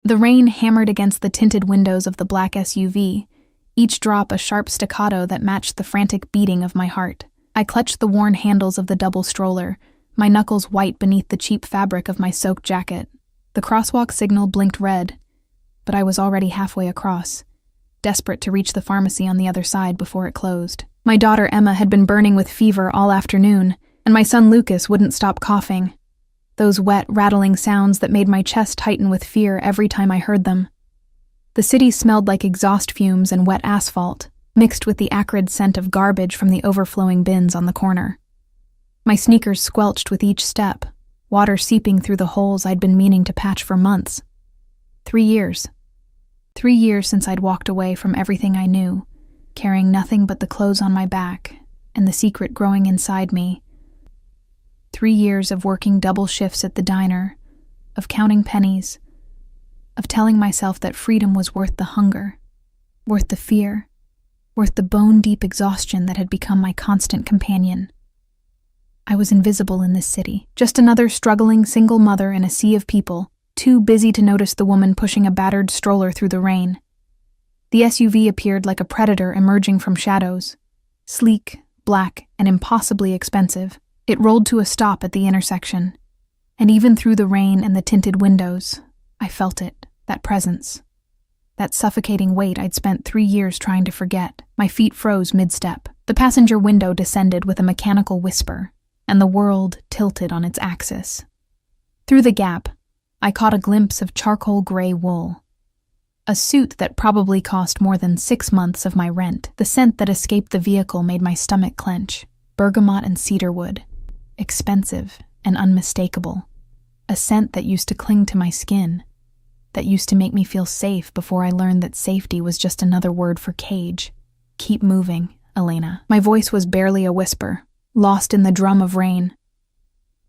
The rain hammered against the tinted windows of the black SUV, each drop a sharp staccato that matched the frantic beating of my heart. I clutched the worn handles of the double stroller, my knuckles white beneath the cheap fabric of my soaked jacket. The crosswalk signal blinked red, but I was already halfway across, desperate to reach the pharmacy on the other side before it closed. My daughter Emma had been burning with fever all afternoon, and my son Lucas wouldn't stop coughing. Those wet, rattling sounds that made my chest tighten with fear every time I heard them. The city smelled like exhaust fumes and wet asphalt, mixed with the acrid scent of garbage from the overflowing bins on the corner. My sneakers squelched with each step, water seeping through the holes I'd been meaning to patch for months. 3 years. 3 years since I'd walked away from everything I knew, carrying nothing but the clothes on my back and the secret growing inside me. 3 years of working double shifts at the diner, of counting pennies, of telling myself that freedom was worth the hunger, worth the fear, worth the bone-deep exhaustion that had become my constant companion. I was invisible in this city, just another struggling single mother in a sea of people, too busy to notice the woman pushing a battered stroller through the rain. The SUV appeared like a predator emerging from shadows. Sleek, black, and impossibly expensive, it rolled to a stop at the intersection. And even through the rain and the tinted windows, I felt it, that presence. That suffocating weight I'd spent 3 years trying to forget. My feet froze mid-step. The passenger window descended with a mechanical whisper, and the world tilted on its axis. Through the gap, I caught a glimpse of charcoal gray wool. A suit that probably cost more than 6 months of my rent. The scent that escaped the vehicle made my stomach clench. Bergamot and cedarwood. Expensive and unmistakable. A scent that used to cling to my skin. That used to make me feel safe before I learned that safety was just another word for cage. Keep moving, Elena. My voice was barely a whisper, lost in the drum of rain.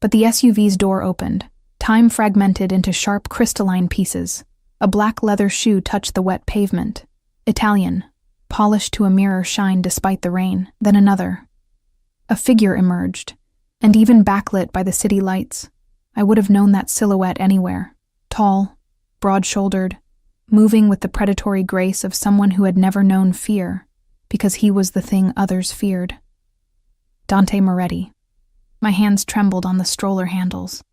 But the SUV's door opened, time fragmented into sharp crystalline pieces. A black leather shoe touched the wet pavement. Italian, polished to a mirror shine despite the rain. Then another. A figure emerged, and even backlit by the city lights, I would have known that silhouette anywhere. Tall, broad-shouldered, moving with the predatory grace of someone who had never known fear, because he was the thing others feared. Dante Moretti. My hands trembled on the stroller handles.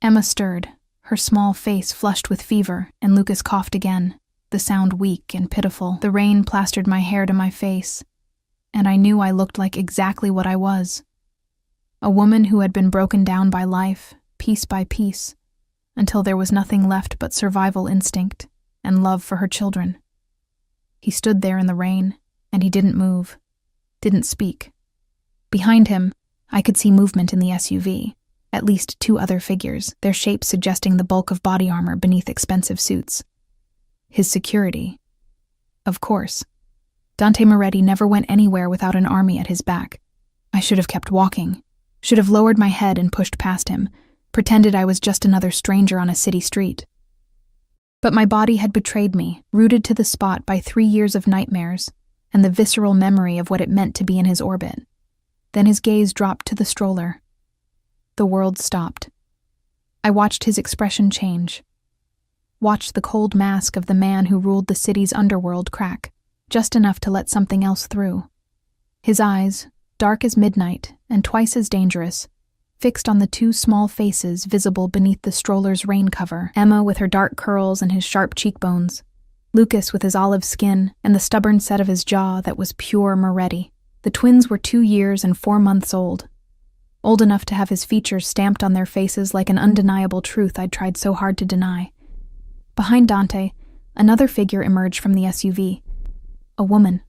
Emma stirred, her small face flushed with fever, and Lucas coughed again, the sound weak and pitiful. The rain plastered my hair to my face, and I knew I looked like exactly what I was. A woman who had been broken down by life, piece by piece, until there was nothing left but survival instinct and love for her children. He stood there in the rain, and he didn't move, didn't speak. Behind him, I could see movement in the SUV, at least 2 other figures, their shapes suggesting the bulk of body armor beneath expensive suits. His security. Of course. Dante Moretti never went anywhere without an army at his back. I should have kept walking, should have lowered my head and pushed past him, pretended I was just another stranger on a city street. But my body had betrayed me, rooted to the spot by 3 years of nightmares and the visceral memory of what it meant to be in his orbit. Then his gaze dropped to the stroller. The world stopped. I watched his expression change. Watched the cold mask of the man who ruled the city's underworld crack, just enough to let something else through. His eyes, dark as midnight and twice as dangerous, fixed on the 2 small faces visible beneath the stroller's rain cover, Emma with her dark curls and his sharp cheekbones, Lucas with his olive skin and the stubborn set of his jaw that was pure Moretti. The twins were 2 years and 4 months old enough to have his features stamped on their faces like an undeniable truth I'd tried so hard to deny. Behind Dante, another figure emerged from the SUV. A woman,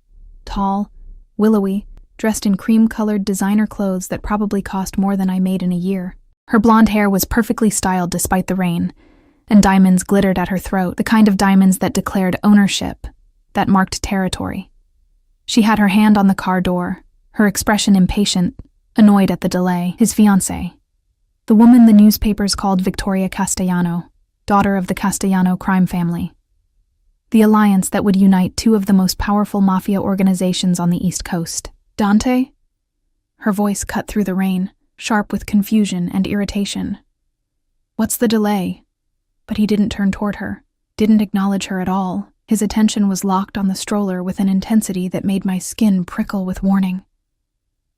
tall, willowy, dressed in cream-colored designer clothes that probably cost more than I made in a year. Her blonde hair was perfectly styled despite the rain, and diamonds glittered at her throat, the kind of diamonds that declared ownership, that marked territory. She had her hand on the car door, her expression impatient, annoyed at the delay. His fiancée. The woman the newspapers called Victoria Castellano, daughter of the Castellano crime family. The alliance that would unite 2 of the most powerful mafia organizations on the East Coast. Dante? Her voice cut through the rain, sharp with confusion and irritation. What's the delay? But he didn't turn toward her. didn't acknowledge her at all. His attention was locked on the stroller with an intensity that made my skin prickle with warning.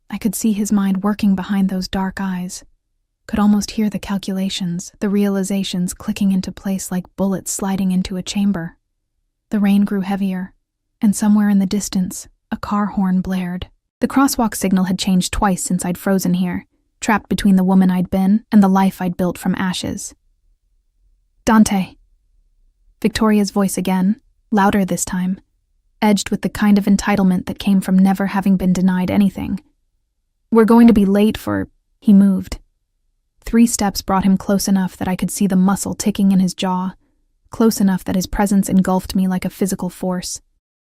I could see his mind working behind those dark eyes, could almost hear the calculations, the realizations clicking into place like bullets sliding into a chamber. The rain grew heavier, and somewhere in the distance, a car horn blared. The crosswalk signal had changed twice since I'd frozen here, trapped between the woman I'd been and the life I'd built from ashes. Dante. Victoria's voice again, louder this time, edged with the kind of entitlement that came from never having been denied anything. We're going to be late for... He moved. 3 steps brought him close enough that I could see the muscle ticking in his jaw, close enough that his presence engulfed me like a physical force,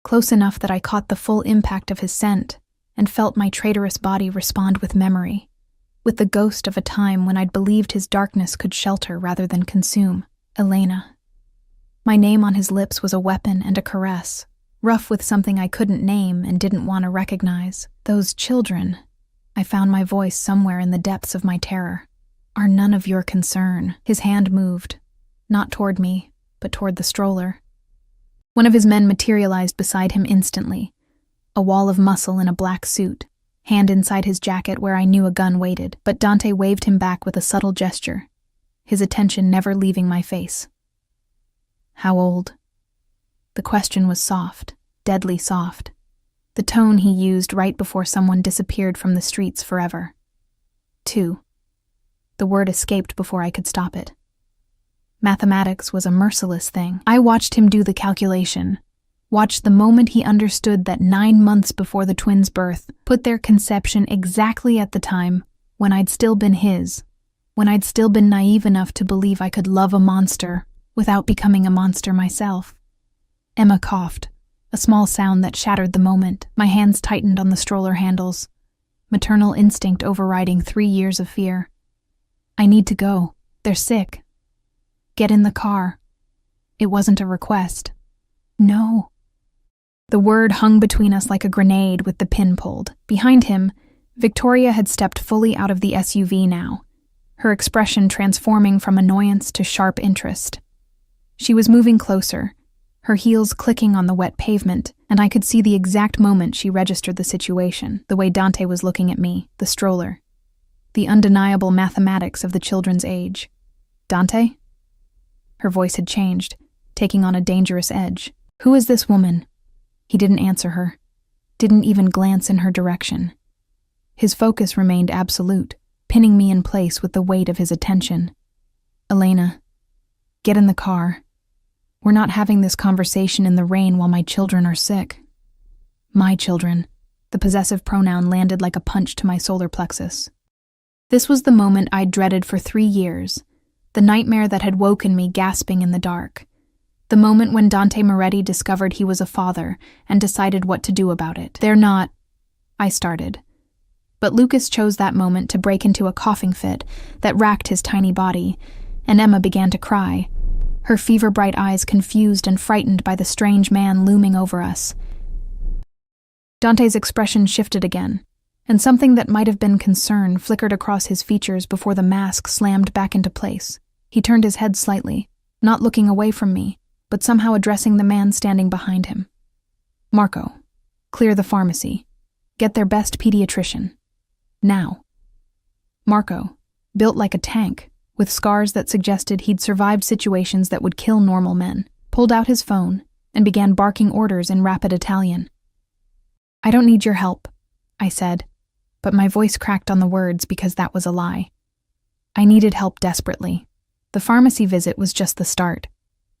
close enough that I caught the full impact of his scent and felt my traitorous body respond with memory, with the ghost of a time when I'd believed his darkness could shelter rather than consume. Elena. My name on his lips was a weapon and a caress, rough with something I couldn't name and didn't want to recognize. Those children, I found my voice somewhere in the depths of my terror, are none of your concern. His hand moved, not toward me, but toward the stroller. One of his men materialized beside him instantly, a wall of muscle in a black suit, hand inside his jacket where I knew a gun waited, but Dante waved him back with a subtle gesture, his attention never leaving my face. How old? The question was soft, deadly soft, the tone he used right before someone disappeared from the streets forever. 2. The word escaped before I could stop it. Mathematics was a merciless thing. I watched him do the calculation, watched the moment he understood that 9 months before the twins' birth put their conception exactly at the time when I'd still been his, when I'd still been naive enough to believe I could love a monster without becoming a monster myself. Emma coughed, a small sound that shattered the moment. My hands tightened on the stroller handles, maternal instinct overriding 3 years of fear. I need to go. They're sick. Get in the car. It wasn't a request. No. The word hung between us like a grenade with the pin pulled. Behind him, Victoria had stepped fully out of the SUV now, her expression transforming from annoyance to sharp interest. She was moving closer, her heels clicking on the wet pavement, and I could see the exact moment she registered the situation, the way Dante was looking at me, the stroller, the undeniable mathematics of the children's age. Dante? Her voice had changed, taking on a dangerous edge. Who is this woman? He didn't answer her, didn't even glance in her direction. His focus remained absolute, pinning me in place with the weight of his attention. Elena, get in the car. We're not having this conversation in the rain while my children are sick. My children. The possessive pronoun landed like a punch to my solar plexus. This was the moment I'd dreaded for 3 years, the nightmare that had woken me gasping in the dark. The moment when Dante Moretti discovered he was a father and decided what to do about it. They're not... I started. But Lucas chose that moment to break into a coughing fit that racked his tiny body, and Emma began to cry, her fever-bright eyes confused and frightened by the strange man looming over us. Dante's expression shifted again, and something that might have been concern flickered across his features before the mask slammed back into place. He turned his head slightly, not looking away from me, but somehow addressing the man standing behind him. Marco, clear the pharmacy. Get their best pediatrician. Now. Marco, built like a tank, with scars that suggested he'd survived situations that would kill normal men, pulled out his phone and began barking orders in rapid Italian. I don't need your help, I said, but my voice cracked on the words because that was a lie. I needed help desperately. The pharmacy visit was just the start.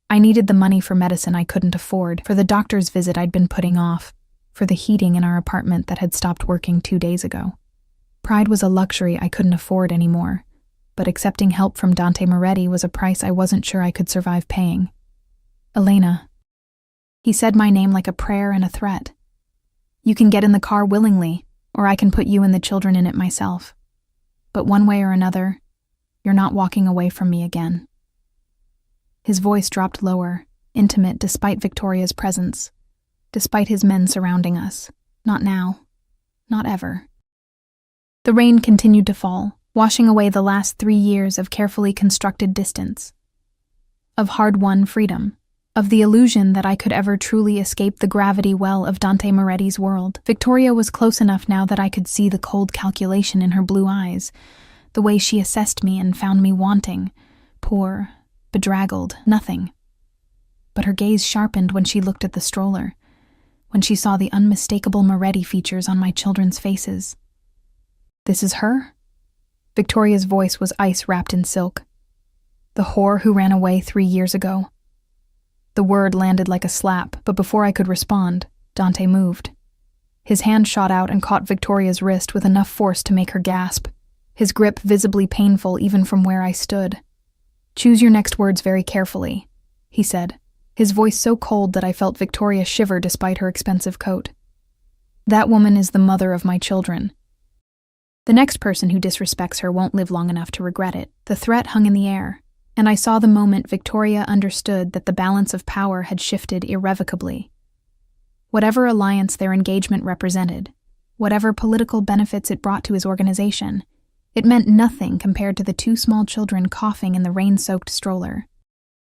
I needed the money for medicine I couldn't afford, for the doctor's visit I'd been putting off, for the heating in our apartment that had stopped working 2 days ago. Pride was a luxury I couldn't afford anymore, but accepting help from Dante Moretti was a price I wasn't sure I could survive paying. Elena. He said my name like a prayer and a threat. You can get in the car willingly, or I can put you and the children in it myself. But one way or another, you're not walking away from me again. His voice dropped lower, intimate despite Victoria's presence, despite his men surrounding us. Not now. Not ever. The rain continued to fall, washing away the last 3 years of carefully constructed distance, of hard-won freedom. of the illusion that I could ever truly escape the gravity well of Dante Moretti's world. Victoria was close enough now that I could see the cold calculation in her blue eyes, the way she assessed me and found me wanting, poor, bedraggled, nothing. But her gaze sharpened when she looked at the stroller, when she saw the unmistakable Moretti features on my children's faces. "This is her?" Victoria's voice was ice wrapped in silk. "The whore who ran away 3 years ago." The word landed like a slap, but before I could respond, Dante moved. His hand shot out and caught Victoria's wrist with enough force to make her gasp, his grip visibly painful even from where I stood. "Choose your next words very carefully," he said, his voice so cold that I felt Victoria shiver despite her expensive coat. "That woman is the mother of my children. The next person who disrespects her won't live long enough to regret it." The threat hung in the air, and I saw the moment Victoria understood that the balance of power had shifted irrevocably. Whatever alliance their engagement represented, whatever political benefits it brought to his organization, it meant nothing compared to the 2 small children coughing in the rain-soaked stroller.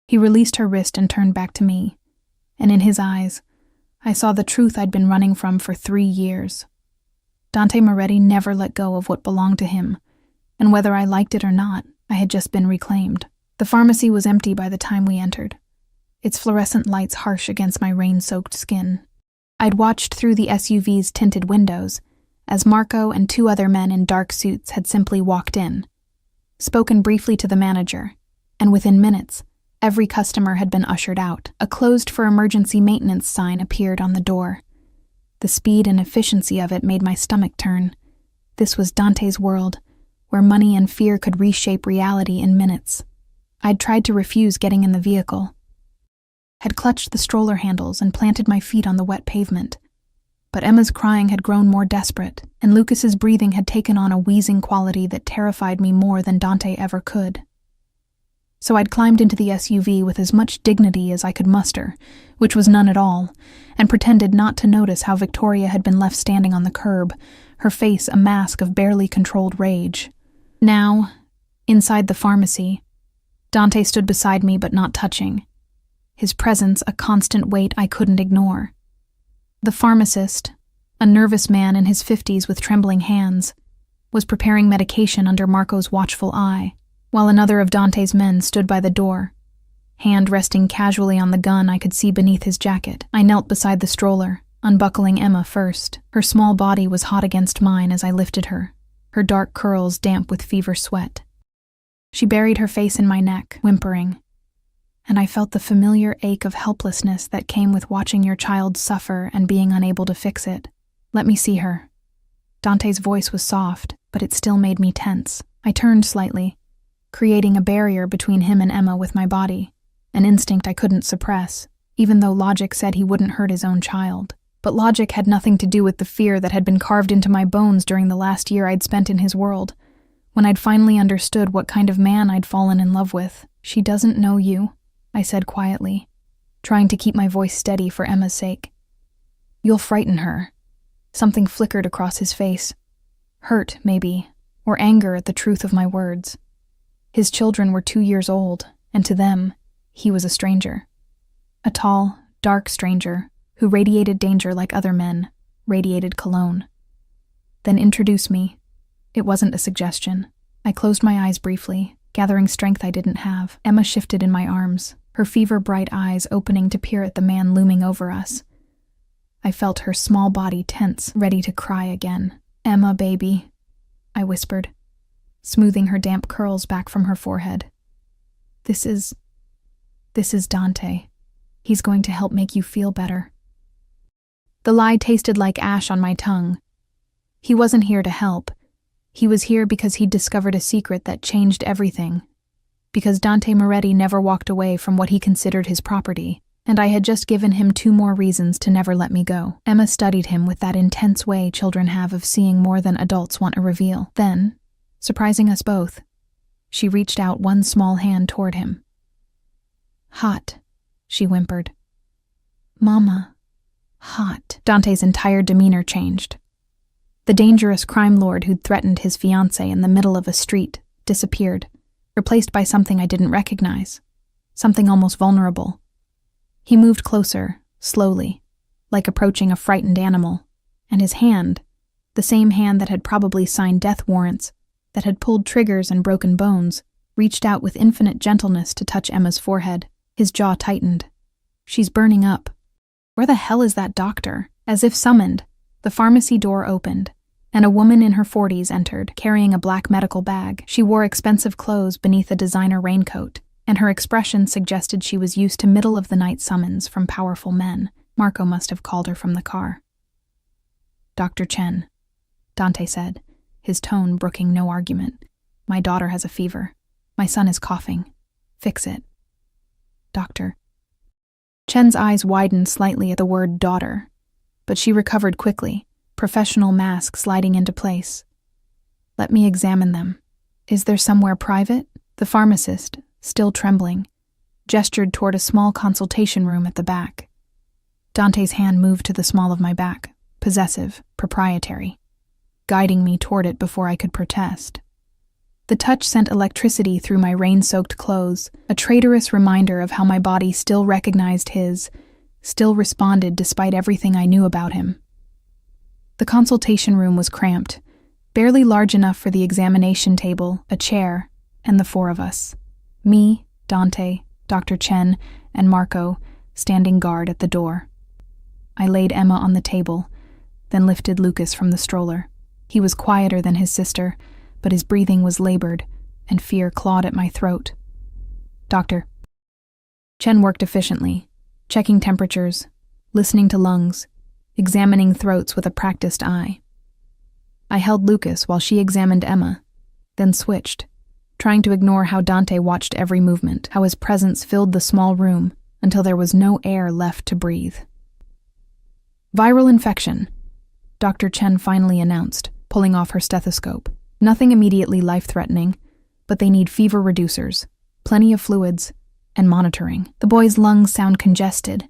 He released her wrist and turned back to me, and in his eyes, I saw the truth I'd been running from for 3 years. Dante Moretti never let go of what belonged to him, and whether I liked it or not, I had just been reclaimed. The pharmacy was empty by the time we entered, its fluorescent lights harsh against my rain-soaked skin. I'd watched through the SUV's tinted windows as Marco and 2 other men in dark suits had simply walked in, spoken briefly to the manager, and within minutes, every customer had been ushered out. A closed for emergency maintenance sign appeared on the door. The speed and efficiency of it made my stomach turn. This was Dante's world, where money and fear could reshape reality in minutes. I'd tried to refuse getting in the vehicle, had clutched the stroller handles and planted my feet on the wet pavement. But Emma's crying had grown more desperate, and Lucas's breathing had taken on a wheezing quality that terrified me more than Dante ever could. So I'd climbed into the SUV with as much dignity as I could muster, which was none at all, and pretended not to notice how Victoria had been left standing on the curb, her face a mask of barely controlled rage. Now, inside the pharmacy, Dante stood beside me but not touching, his presence a constant weight I couldn't ignore. The pharmacist, a nervous man in his 50s with trembling hands, was preparing medication under Marco's watchful eye, while another of Dante's men stood by the door, hand resting casually on the gun I could see beneath his jacket. I knelt beside the stroller, unbuckling Emma first. Her small body was hot against mine as I lifted her, her dark curls damp with fever sweat. She buried her face in my neck, whimpering, and I felt the familiar ache of helplessness that came with watching your child suffer and being unable to fix it. "Let me see her." Dante's voice was soft, but it still made me tense. I turned slightly, creating a barrier between him and Emma with my body, an instinct I couldn't suppress, even though logic said he wouldn't hurt his own child. But logic had nothing to do with the fear that had been carved into my bones during the last year I'd spent in his world, when I'd finally understood what kind of man I'd fallen in love with. "She doesn't know you," I said quietly, trying to keep my voice steady for Emma's sake. "You'll frighten her." Something flickered across his face. Hurt, maybe, or anger at the truth of my words. His children were 2 years old, and to them, he was a stranger. A tall, dark stranger who radiated danger like other men, radiated cologne. "Then introduce me." It wasn't a suggestion. I closed my eyes briefly, gathering strength I didn't have. Emma shifted in my arms, her fever-bright eyes opening to peer at the man looming over us. I felt her small body tense, ready to cry again. "Emma, baby," I whispered, smoothing her damp curls back from her forehead. This is Dante. He's going to help make you feel better." The lie tasted like ash on my tongue. He wasn't here to help. He was here because he'd discovered a secret that changed everything. Because Dante Moretti never walked away from what he considered his property, and I had just given him 2 more reasons to never let me go. Emma studied him with that intense way children have of seeing more than adults want a reveal. Then, surprising us both, she reached out one small hand toward him. "Hot," she whimpered. "Mama, hot." Dante's entire demeanor changed. The dangerous crime lord who'd threatened his fiancée in the middle of a street disappeared, replaced by something I didn't recognize, something almost vulnerable. He moved closer, slowly, like approaching a frightened animal, and his hand, the same hand that had probably signed death warrants, that had pulled triggers and broken bones, reached out with infinite gentleness to touch Emma's forehead. His jaw tightened. "She's burning up. Where the hell is that doctor?" As if summoned, the pharmacy door opened, and a woman in her 40s entered, carrying a black medical bag. She wore expensive clothes beneath a designer raincoat, and her expression suggested she was used to middle-of-the-night summons from powerful men. Marco must have called her from the car. "Dr. Chen," Dante said, his tone brooking no argument. "My daughter has a fever. My son is coughing. Fix it." "Doctor." Chen's eyes widened slightly at the word daughter, but she recovered quickly, professional mask sliding into place. "Let me examine them. Is there somewhere private?" The pharmacist, still trembling, gestured toward a small consultation room at the back. Dante's hand moved to the small of my back, possessive, proprietary, guiding me toward it before I could protest. The touch sent electricity through my rain-soaked clothes, a traitorous reminder of how my body still recognized his, still responded despite everything I knew about him. The consultation room was cramped, barely large enough for the examination table, a chair, and the four of us. Me, Dante, Dr. Chen, and Marco, standing guard at the door. I laid Emma on the table, then lifted Lucas from the stroller. He was quieter than his sister, but his breathing was labored, and fear clawed at my throat. "Doctor." Chen worked efficiently, checking temperatures, listening to lungs, examining throats with a practiced eye. I held Lucas while she examined Emma, then switched, trying to ignore how Dante watched every movement, how his presence filled the small room until there was no air left to breathe. "Viral infection," Dr. Chen finally announced, pulling off her stethoscope. "Nothing immediately life-threatening, but they need fever reducers, plenty of fluids, and monitoring. The boy's lungs sound congested.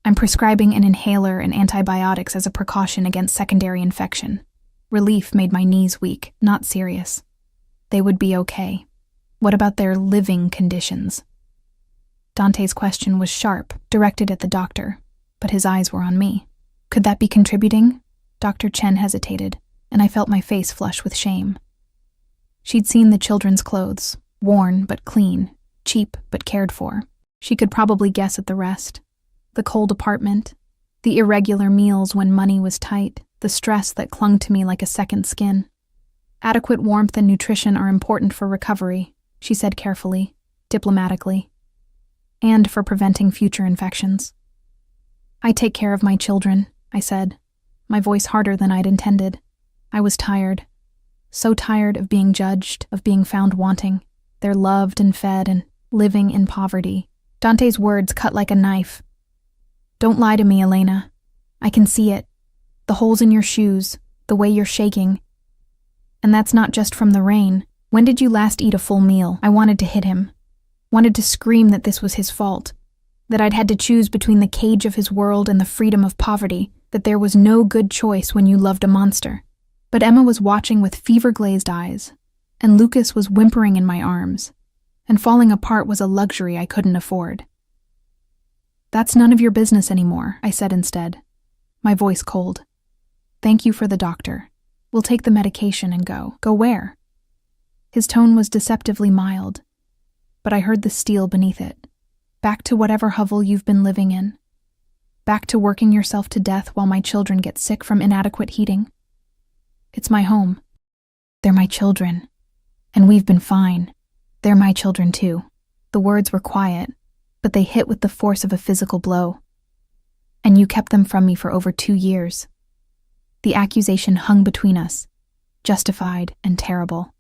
I'm prescribing an inhaler and antibiotics as a precaution against secondary infection." Relief made my knees weak. Not serious. They would be okay. What about their living conditions? Dante's question was sharp, directed at the doctor, but his eyes were on me. Could that be contributing? Dr. Chen hesitated, and I felt my face flush with shame. She'd seen the children's clothes, worn but clean, cheap but cared for. She could probably guess at the rest. The cold apartment, the irregular meals when money was tight, the stress that clung to me like a second skin. "Adequate warmth and nutrition are important for recovery," she said carefully, diplomatically, "and for preventing future infections." "I take care of my children," I said, my voice harder than I'd intended. I was tired. So tired of being judged, of being found wanting. They're loved and fed and living in poverty. Dante's words cut like a knife. "Don't lie to me, Elena. I can see it. The holes in your shoes, the way you're shaking. And that's not just from the rain. When did you last eat a full meal?" I wanted to hit him. Wanted to scream that this was his fault. That I'd had to choose between the cage of his world and the freedom of poverty. That there was no good choice when you loved a monster. But Emma was watching with fever-glazed eyes, and Lucas was whimpering in my arms, and falling apart was a luxury I couldn't afford. "That's none of your business anymore," I said instead, my voice cold. "Thank you for the doctor. We'll take the medication and go." "Go where?" His tone was deceptively mild, but I heard the steel beneath it. "Back to whatever hovel you've been living in. Back to working yourself to death while my children get sick from inadequate heating. It's my home. They're my children. And we've been fine. They're my children too." The words were quiet, but they hit with the force of a physical blow. "And you kept them from me for over 2 years. The accusation hung between us, justified and terrible."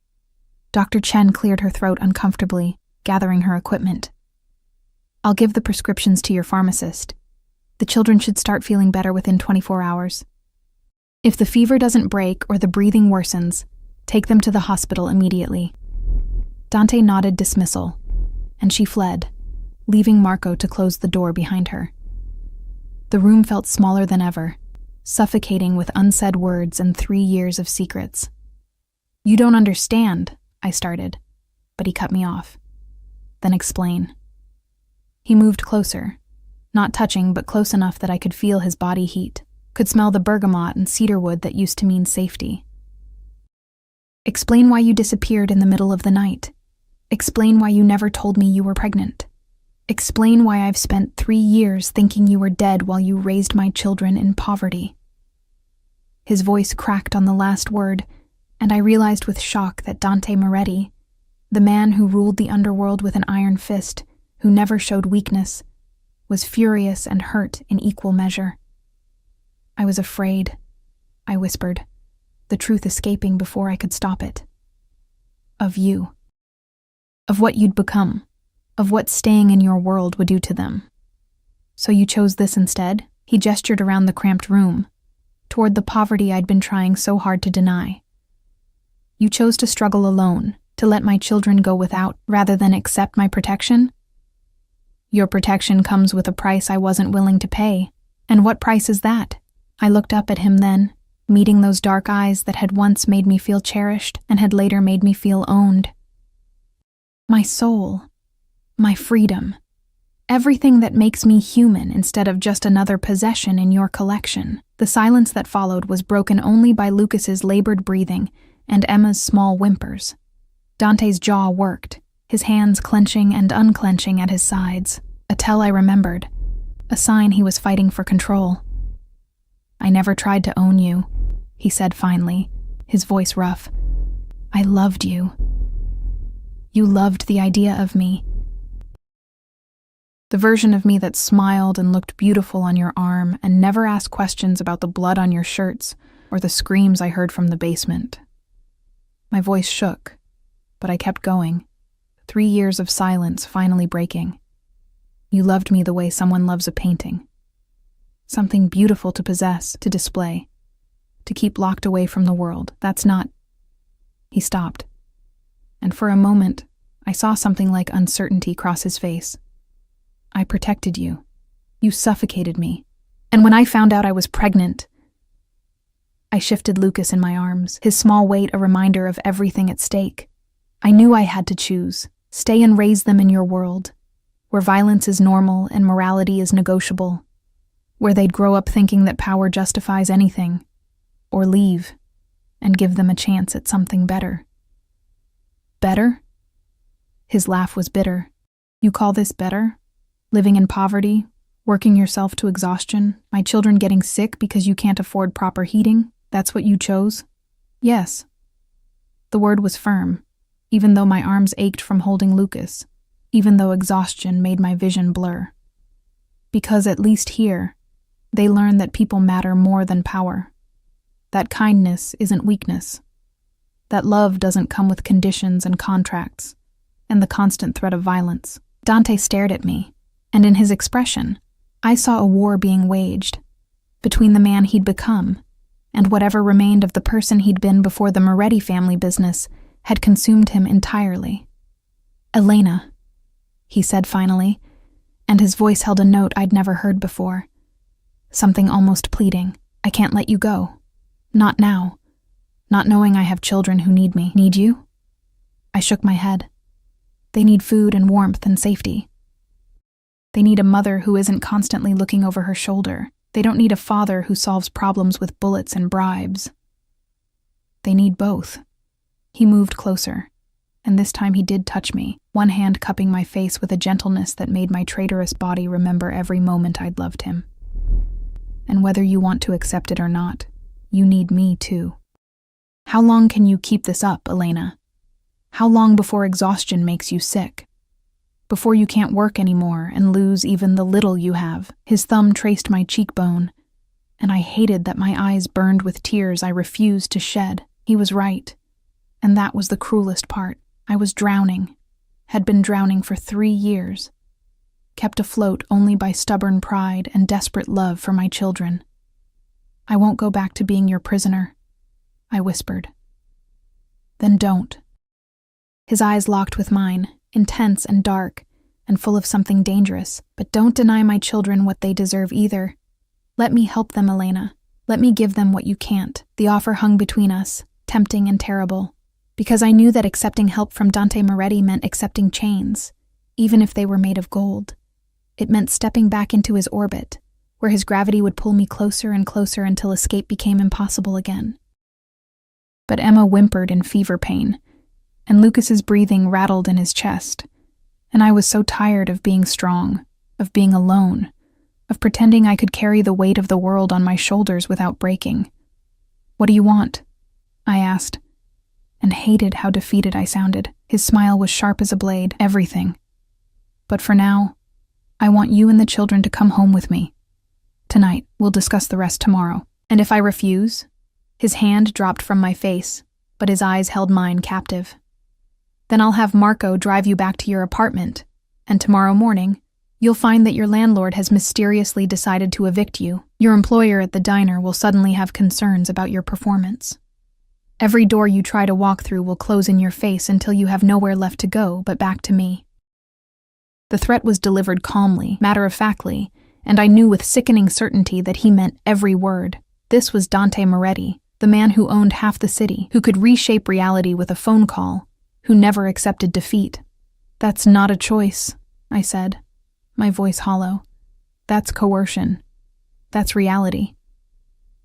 Dr. Chen cleared her throat uncomfortably, gathering her equipment. "I'll give the prescriptions to your pharmacist. The children should start feeling better within 24 hours. If the fever doesn't break or the breathing worsens, take them to the hospital immediately." Dante nodded dismissal, and she fled, leaving Marco to close the door behind her. The room felt smaller than ever, suffocating with unsaid words and 3 years of secrets. "You don't understand," I started, but he cut me off. "Then explain." He moved closer, not touching but close enough that I could feel his body heat, could smell the bergamot and cedarwood that used to mean safety. Explain why you disappeared in the middle of the night. Explain why you never told me you were pregnant. Explain why I've spent 3 years thinking you were dead while you raised my children in poverty. His voice cracked on the last word, and I realized with shock that Dante Moretti, the man who ruled the underworld with an iron fist, who never showed weakness, was furious and hurt in equal measure. I was afraid, I whispered, the truth escaping before I could stop it. Of you. Of what you'd become. Of what staying in your world would do to them. So you chose this instead? He gestured around the cramped room, toward the poverty I'd been trying so hard to deny. You chose to struggle alone, to let my children go without, rather than accept my protection? Your protection comes with a price I wasn't willing to pay. And what price is that? I looked up at him then, meeting those dark eyes that had once made me feel cherished and had later made me feel owned. My soul. My freedom. Everything that makes me human instead of just another possession in your collection. The silence that followed was broken only by Lucas's labored breathing and Emma's small whimpers. Dante's jaw worked, his hands clenching and unclenching at his sides, a tell I remembered, a sign he was fighting for control. I never tried to own you, he said finally, his voice rough. I loved you. You loved the idea of me. The version of me that smiled and looked beautiful on your arm and never asked questions about the blood on your shirts or the screams I heard from the basement. My voice shook, but I kept going, 3 years of silence finally breaking. You loved me the way someone loves a painting. Something beautiful to possess, to display, to keep locked away from the world. That's not... He stopped, and for a moment, I saw something like uncertainty cross his face. I protected you. You suffocated me. And when I found out I was pregnant, I shifted Lucas in my arms, his small weight a reminder of everything at stake. I knew I had to choose, stay and raise them in your world, where violence is normal and morality is negotiable, where they'd grow up thinking that power justifies anything, or leave and give them a chance at something better. Better? His laugh was bitter. You call this better? Living in poverty, working yourself to exhaustion, my children getting sick because you can't afford proper heating? That's what you chose? Yes. The word was firm, even though my arms ached from holding Lucas, even though exhaustion made my vision blur. Because at least here, they learn that people matter more than power. That kindness isn't weakness. That love doesn't come with conditions and contracts, and the constant threat of violence. Dante stared at me, and in his expression, I saw a war being waged between the man he'd become and whatever remained of the person he'd been before the Moretti family business had consumed him entirely. Elena, he said finally, and his voice held a note I'd never heard before. Something almost pleading. I can't let you go. Not now. Not knowing I have children who need me. Need you? I shook my head. They need food and warmth and safety. They need a mother who isn't constantly looking over her shoulder. They don't need a father who solves problems with bullets and bribes. They need both. He moved closer, and this time he did touch me, one hand cupping my face with a gentleness that made my traitorous body remember every moment I'd loved him. And whether you want to accept it or not, you need me too. How long can you keep this up, Elena? How long before exhaustion makes you sick? Before you can't work anymore and lose even the little you have? His thumb traced my cheekbone, and I hated that my eyes burned with tears I refused to shed. He was right, and that was the cruelest part. I was drowning, had been drowning for 3 years, kept afloat only by stubborn pride and desperate love for my children. I won't go back to being your prisoner, I whispered. Then don't. His eyes locked with mine, intense and dark, and full of something dangerous. But don't deny my children what they deserve either. Let me help them, Elena. Let me give them what you can't. The offer hung between us, tempting and terrible, because I knew that accepting help from Dante Moretti meant accepting chains, even if they were made of gold. It meant stepping back into his orbit, where his gravity would pull me closer and closer until escape became impossible again. But Emma whimpered in fever pain, and Lucas's breathing rattled in his chest, and I was so tired of being strong, of being alone, of pretending I could carry the weight of the world on my shoulders without breaking. "What do you want?" I asked, and hated how defeated I sounded. His smile was sharp as a blade. "Everything. But for now, I want you and the children to come home with me. Tonight, we'll discuss the rest tomorrow." "And if I refuse?" His hand dropped from my face, but his eyes held mine captive. "Then I'll have Marco drive you back to your apartment, and tomorrow morning, you'll find that your landlord has mysteriously decided to evict you. Your employer at the diner will suddenly have concerns about your performance. Every door you try to walk through will close in your face until you have nowhere left to go but back to me." The threat was delivered calmly, matter-of-factly, and I knew with sickening certainty that he meant every word. This was Dante Moretti, the man who owned half the city, who could reshape reality with a phone call, who never accepted defeat. "That's not a choice," I said, my voice hollow. "That's coercion. That's reality."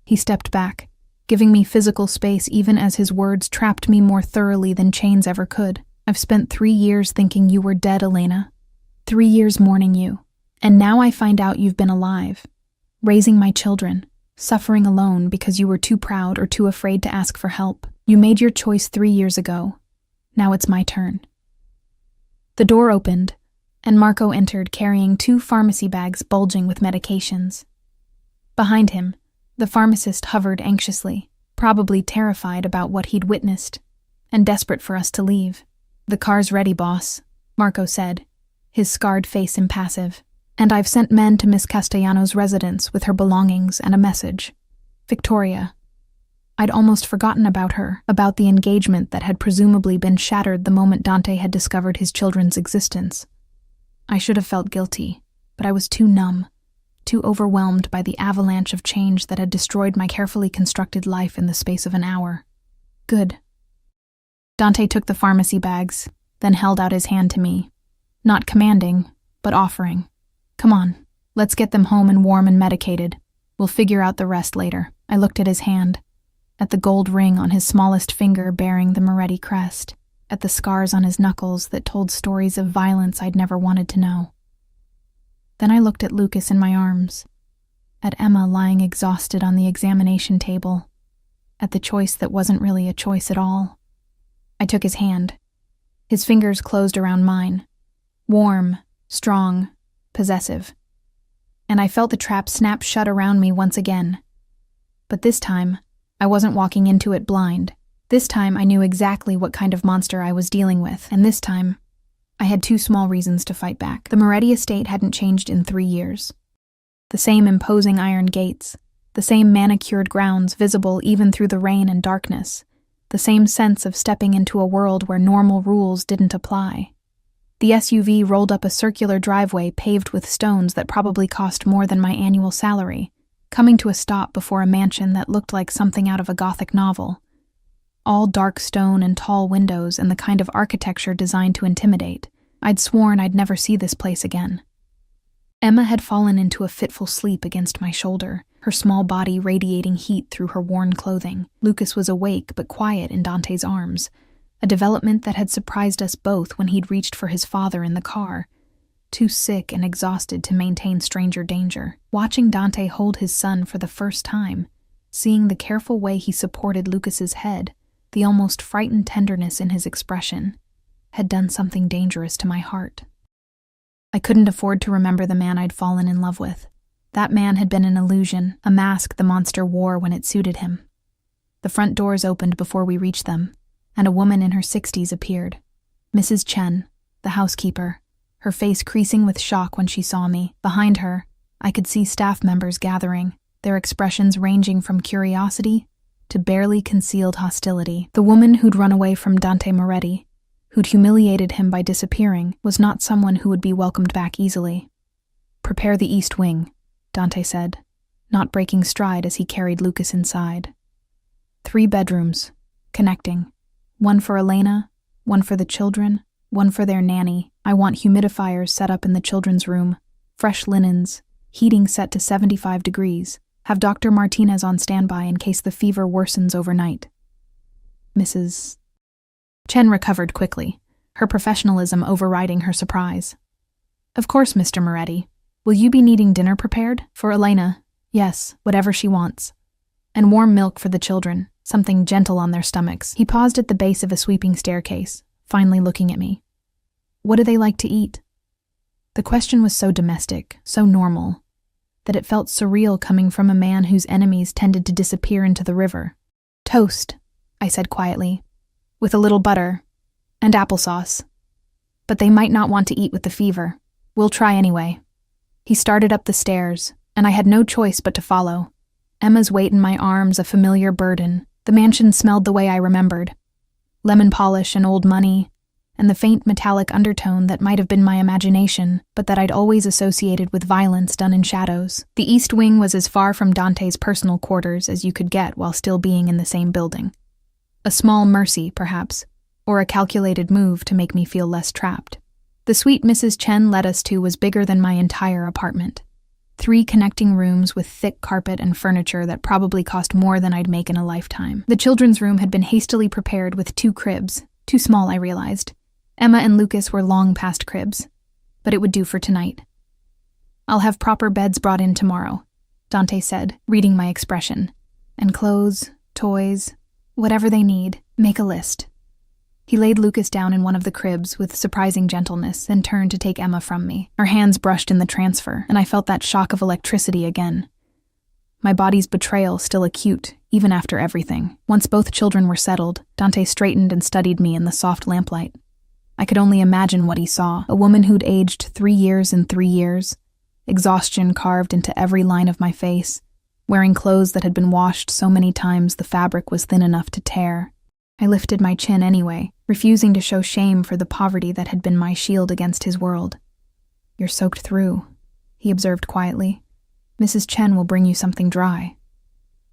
He stepped back, giving me physical space even as his words trapped me more thoroughly than chains ever could. "I've spent 3 years thinking you were dead, Elena. 3 years mourning you. And now I find out you've been alive, raising my children, suffering alone because you were too proud or too afraid to ask for help. You made your choice 3 years ago. Now it's my turn." The door opened, and Marco entered carrying 2 pharmacy bags bulging with medications. Behind him, the pharmacist hovered anxiously, probably terrified about what he'd witnessed, and desperate for us to leave. "The car's ready, boss," Marco said, his scarred face impassive. "And I've sent men to Miss Castellano's residence with her belongings and a message. Victoria." I'd almost forgotten about her, about the engagement that had presumably been shattered the moment Dante had discovered his children's existence. I should have felt guilty, but I was too numb, too overwhelmed by the avalanche of change that had destroyed my carefully constructed life in the space of an hour. "Good." Dante took the pharmacy bags, then held out his hand to me, not commanding, but offering. "Come on, let's get them home and warm and medicated. We'll figure out the rest later." I looked at his hand, at the gold ring on his smallest finger bearing the Moretti crest, at the scars on his knuckles that told stories of violence I'd never wanted to know. Then I looked at Lucas in my arms, at Emma lying exhausted on the examination table, at the choice that wasn't really a choice at all. I took his hand. His fingers closed around mine, warm, strong, possessive, and I felt the trap snap shut around me once again. But this time, I wasn't walking into it blind. This time I knew exactly what kind of monster I was dealing with, and this time, I had 2 small reasons to fight back. The Moretti estate hadn't changed in 3 years. The same imposing iron gates, the same manicured grounds visible even through the rain and darkness, the same sense of stepping into a world where normal rules didn't apply. The SUV rolled up a circular driveway paved with stones that probably cost more than my annual salary, coming to a stop before a mansion that looked like something out of a Gothic novel. All dark stone and tall windows and the kind of architecture designed to intimidate. I'd sworn I'd never see this place again. Emma had fallen into a fitful sleep against my shoulder, her small body radiating heat through her worn clothing. Lucas was awake but quiet in Dante's arms, a development that had surprised us both when he'd reached for his father in the car, too sick and exhausted to maintain stranger danger. Watching Dante hold his son for the first time, seeing the careful way he supported Lucas's head, the almost frightened tenderness in his expression, had done something dangerous to my heart. I couldn't afford to remember the man I'd fallen in love with. That man had been an illusion, a mask the monster wore when it suited him. The front doors opened before we reached them, and a woman in her 60s appeared. Mrs. Chen, the housekeeper, her face creasing with shock when she saw me. Behind her, I could see staff members gathering, their expressions ranging from curiosity to barely concealed hostility. The woman who'd run away from Dante Moretti, who'd humiliated him by disappearing, was not someone who would be welcomed back easily. "Prepare the east wing," Dante said, not breaking stride as he carried Lucas inside. 3 bedrooms, connecting. 1 for Elena, 1 for the children, 1 for their nanny. I want humidifiers set up in the children's room. fresh linens, heating set to 75 degrees. Have Dr. Martinez on standby in case the fever worsens overnight. Mrs. Chen recovered quickly, her professionalism overriding her surprise. Of course, Mr. Moretti. Will you be needing dinner prepared? For Elena, yes, whatever she wants. And warm milk for the children, something gentle on their stomachs. He paused at the base of a sweeping staircase, finally looking at me. What do they like to eat? The question was so domestic, so normal, that it felt surreal coming from a man whose enemies tended to disappear into the river. Toast, I said quietly, with a little butter and applesauce. But they might not want to eat with the fever. We'll try anyway. He started up the stairs, and I had no choice but to follow. Emma's weight in my arms a familiar burden. The mansion smelled the way I remembered. Lemon polish and old money, and the faint metallic undertone that might have been my imagination, but that I'd always associated with violence done in shadows. The East Wing was as far from Dante's personal quarters as you could get while still being in the same building. A small mercy, perhaps, or a calculated move to make me feel less trapped. The suite Mrs. Chen led us to was bigger than my entire apartment. 3 connecting rooms with thick carpet and furniture that probably cost more than I'd make in a lifetime. The children's room had been hastily prepared with 2 cribs, too small, I realized. Emma and Lucas were long past cribs, but it would do for tonight. I'll have proper beds brought in tomorrow, Dante said, reading my expression. And clothes, toys, whatever they need, make a list. He laid Lucas down in one of the cribs with surprising gentleness and turned to take Emma from me. Our hands brushed in the transfer, and I felt that shock of electricity again. My body's betrayal still acute, even after everything. Once both children were settled, Dante straightened and studied me in the soft lamplight. I could only imagine what he saw, a woman who'd aged 3 years in 3 years, exhaustion carved into every line of my face, wearing clothes that had been washed so many times the fabric was thin enough to tear. I lifted my chin anyway, refusing to show shame for the poverty that had been my shield against his world. You're soaked through, he observed quietly. Mrs. Chen will bring you something dry.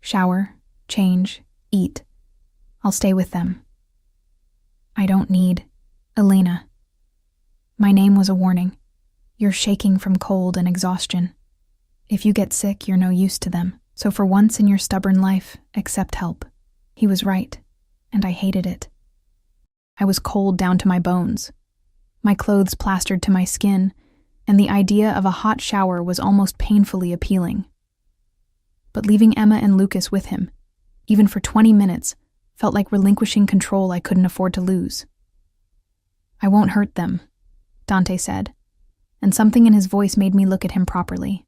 Shower, change, eat. I'll stay with them. I don't need Elena. My name was a warning. You're shaking from cold and exhaustion. If you get sick, you're no use to them. So for once in your stubborn life, accept help. He was right, and I hated it. I was cold down to my bones, my clothes plastered to my skin, and the idea of a hot shower was almost painfully appealing. But leaving Emma and Lucas with him, even for 20 minutes, felt like relinquishing control I couldn't afford to lose. I won't hurt them, Dante said, and something in his voice made me look at him properly.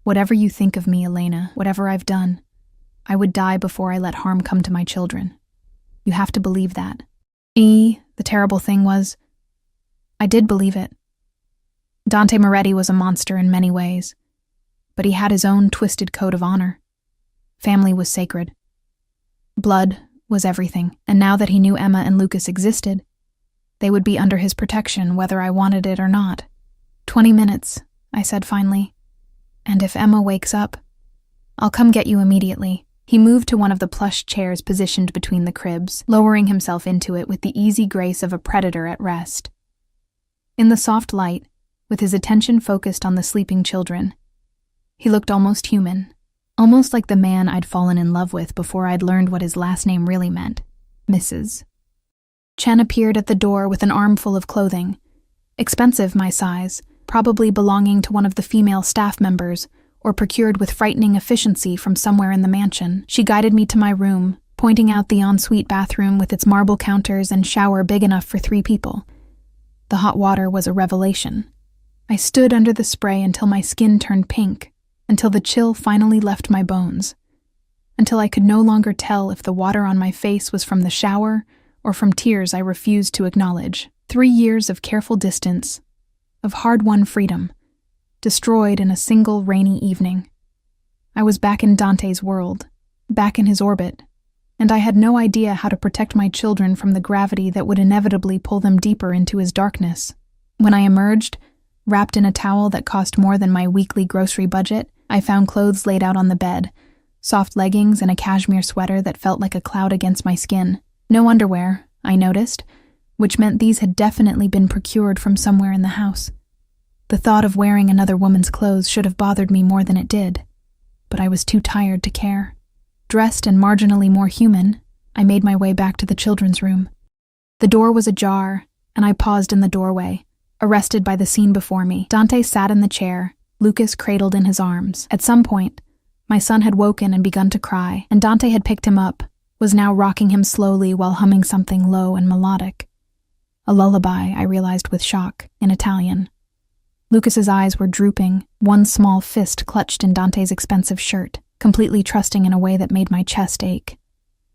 Whatever you think of me, Elena, whatever I've done, I would die before I let harm come to my children. You have to believe that. The terrible thing was, I did believe it. Dante Moretti was a monster in many ways, but he had his own twisted code of honor. Family was sacred. Blood was everything, and now that he knew Emma and Lucas existed, they would be under his protection whether I wanted it or not. 20 minutes, I said finally. And if Emma wakes up, I'll come get you immediately. He moved to one of the plush chairs positioned between the cribs, lowering himself into it with the easy grace of a predator at rest. In the soft light, with his attention focused on the sleeping children, he looked almost human, almost like the man I'd fallen in love with before I'd learned what his last name really meant, Mrs. Chen appeared at the door with an armful of clothing, expensive my size, probably belonging to one of the female staff members, or procured with frightening efficiency from somewhere in the mansion. She guided me to my room, pointing out the ensuite bathroom with its marble counters and shower big enough for 3 people. The hot water was a revelation. I stood under the spray until my skin turned pink, until the chill finally left my bones, until I could no longer tell if the water on my face was from the shower or from tears I refused to acknowledge. 3 years of careful distance, of hard-won freedom, destroyed in a single rainy evening. I was back in Dante's world, back in his orbit, and I had no idea how to protect my children from the gravity that would inevitably pull them deeper into his darkness. When I emerged, wrapped in a towel that cost more than my weekly grocery budget, I found clothes laid out on the bed, soft leggings and a cashmere sweater that felt like a cloud against my skin. No underwear, I noticed, which meant these had definitely been procured from somewhere in the house. The thought of wearing another woman's clothes should have bothered me more than it did, but I was too tired to care. Dressed and marginally more human, I made my way back to the children's room. The door was ajar, and I paused in the doorway, arrested by the scene before me. Dante sat in the chair, Lucas cradled in his arms. At some point, my son had woken and begun to cry, and Dante had picked him up, was now rocking him slowly while humming something low and melodic. A lullaby, I realized with shock, in Italian. Lucas's eyes were drooping, one small fist clutched in Dante's expensive shirt, completely trusting in a way that made my chest ache.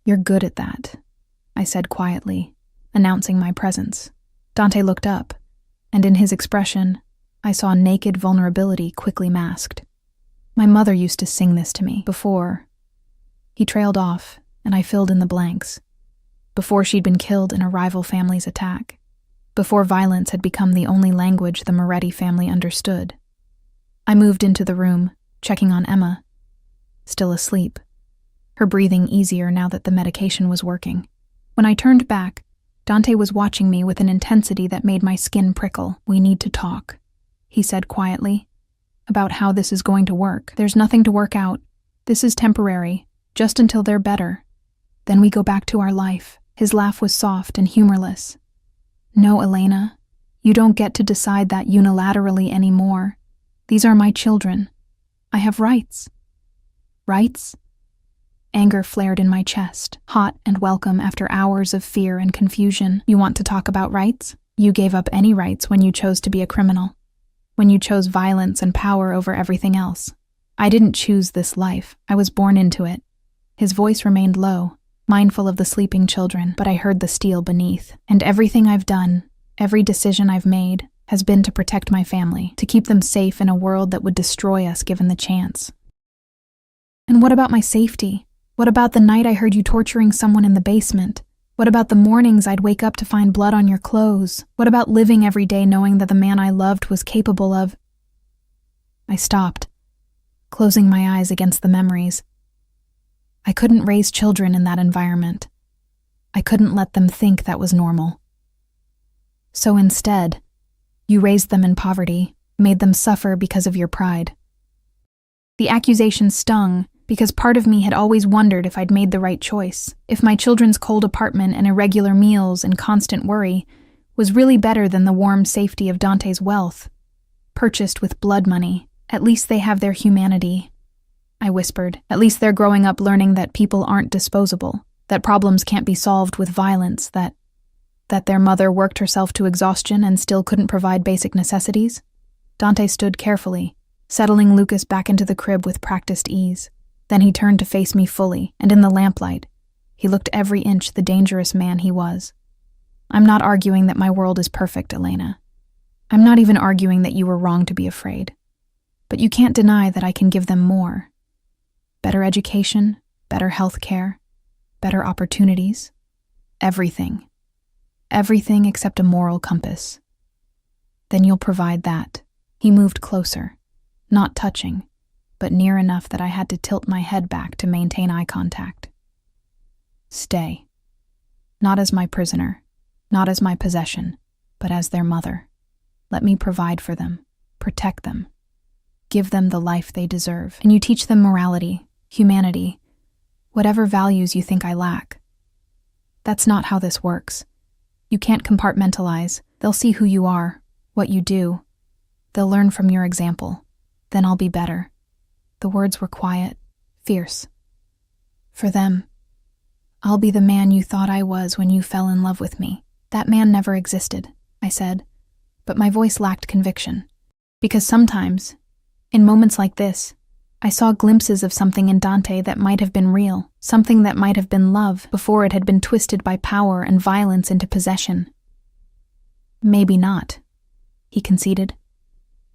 "You're good at that," I said quietly, announcing my presence. Dante looked up, and in his expression, I saw naked vulnerability quickly masked. "My mother used to sing this to me before." He trailed off, and I filled in the blanks. Before she'd been killed in a rival family's attack. Before violence had become the only language the Moretti family understood. I moved into the room, checking on Emma. Still asleep. Her breathing easier now that the medication was working. When I turned back, Dante was watching me with an intensity that made my skin prickle. "We need to talk," he said quietly, "about how this is going to work. There's nothing to work out. This is temporary, just until they're better. Then we go back to our life." His laugh was soft and humorless. "No, Elena, you don't get to decide that unilaterally anymore. These are my children. I have rights." "Rights?" Anger flared in my chest, hot and welcome after hours of fear and confusion. "You want to talk about rights? You gave up any rights when you chose to be a criminal. When you chose violence and power over everything else. I didn't choose this life. I was born into it." His voice remained low, mindful of the sleeping children, but I heard the steel beneath. "And everything I've done, every decision I've made, has been to protect my family, to keep them safe in a world that would destroy us given the chance." "And what about my safety? What about the night I heard you torturing someone in the basement? What about the mornings I'd wake up to find blood on your clothes? What about living every day knowing that the man I loved was capable of—" I stopped, closing my eyes against the memories. I couldn't raise children in that environment. I couldn't let them think that was normal. So instead, you raised them in poverty, made them suffer because of your pride. The accusation stung because part of me had always wondered if I'd made the right choice, if my children's cold apartment and irregular meals and constant worry was really better than the warm safety of Dante's wealth. Purchased with blood money, at least they have their humanity. I whispered. At least they're growing up learning that people aren't disposable, that problems can't be solved with violence, that their mother worked herself to exhaustion and still couldn't provide basic necessities. Dante stood carefully, settling Lucas back into the crib with practiced ease. Then he turned to face me fully, and in the lamplight, he looked every inch the dangerous man he was. "I'm not arguing that my world is perfect, Elena. I'm not even arguing that you were wrong to be afraid. But you can't deny that I can give them more. Better education, better health care, better opportunities. Everything. Everything except a moral compass. Then you'll provide that." He moved closer, not touching, but near enough that I had to tilt my head back to maintain eye contact. "Stay. Not as my prisoner, not as my possession, but as their mother. Let me provide for them, protect them, give them the life they deserve. And you teach them morality, humanity, whatever values you think I lack. That's not how this works. You can't compartmentalize. They'll see who you are, what you do. They'll learn from your example. Then I'll be better." The words were quiet, fierce. "For them, I'll be the man you thought I was when you fell in love with me." "That man never existed," I said, but my voice lacked conviction. Because sometimes, in moments like this, I saw glimpses of something in Dante that might have been real, something that might have been love before it had been twisted by power and violence into possession. "Maybe not," he conceded.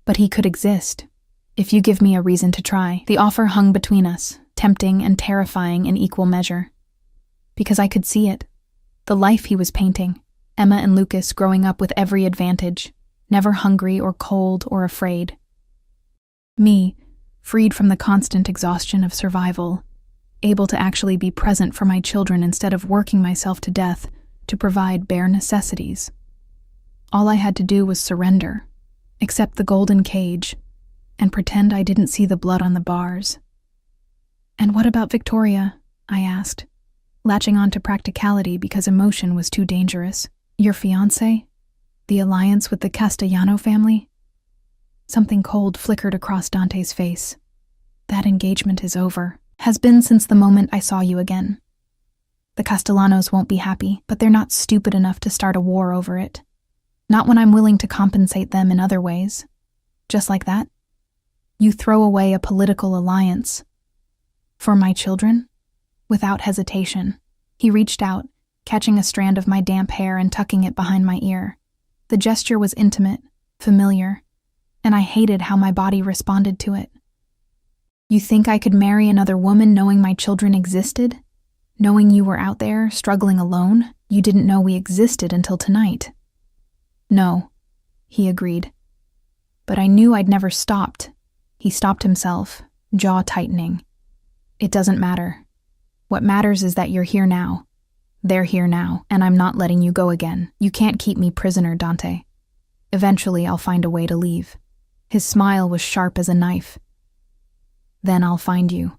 "But he could exist, if you give me a reason to try." The offer hung between us, tempting and terrifying in equal measure. Because I could see it, the life he was painting, Emma and Lucas growing up with every advantage, never hungry or cold or afraid. Me, freed from the constant exhaustion of survival, able to actually be present for my children instead of working myself to death to provide bare necessities. All I had to do was surrender, Accept the golden cage, and pretend I didn't see the blood on the bars. And what about Victoria? I asked, latching on to practicality because emotion was too dangerous. Your fiancé? The alliance with the Castellano family? Something cold flickered across Dante's face. That engagement is over. Has been since the moment I saw you again. The Castellanos won't be happy, but they're not stupid enough to start a war over it. Not when I'm willing to compensate them in other ways. Just like that? You throw away a political alliance. For my children? Without hesitation, he reached out, catching a strand of my damp hair and tucking it behind my ear. The gesture was intimate, familiar, and I hated how my body responded to it. You think I could marry another woman knowing my children existed? Knowing you were out there, struggling alone? You didn't know we existed until tonight. No, he agreed. But I knew I'd never stopped. He stopped himself, jaw tightening. It doesn't matter. What matters is that you're here now. They're here now, and I'm not letting you go again. You can't keep me prisoner, Dante. Eventually, I'll find a way to leave. His smile was sharp as a knife. Then I'll find you.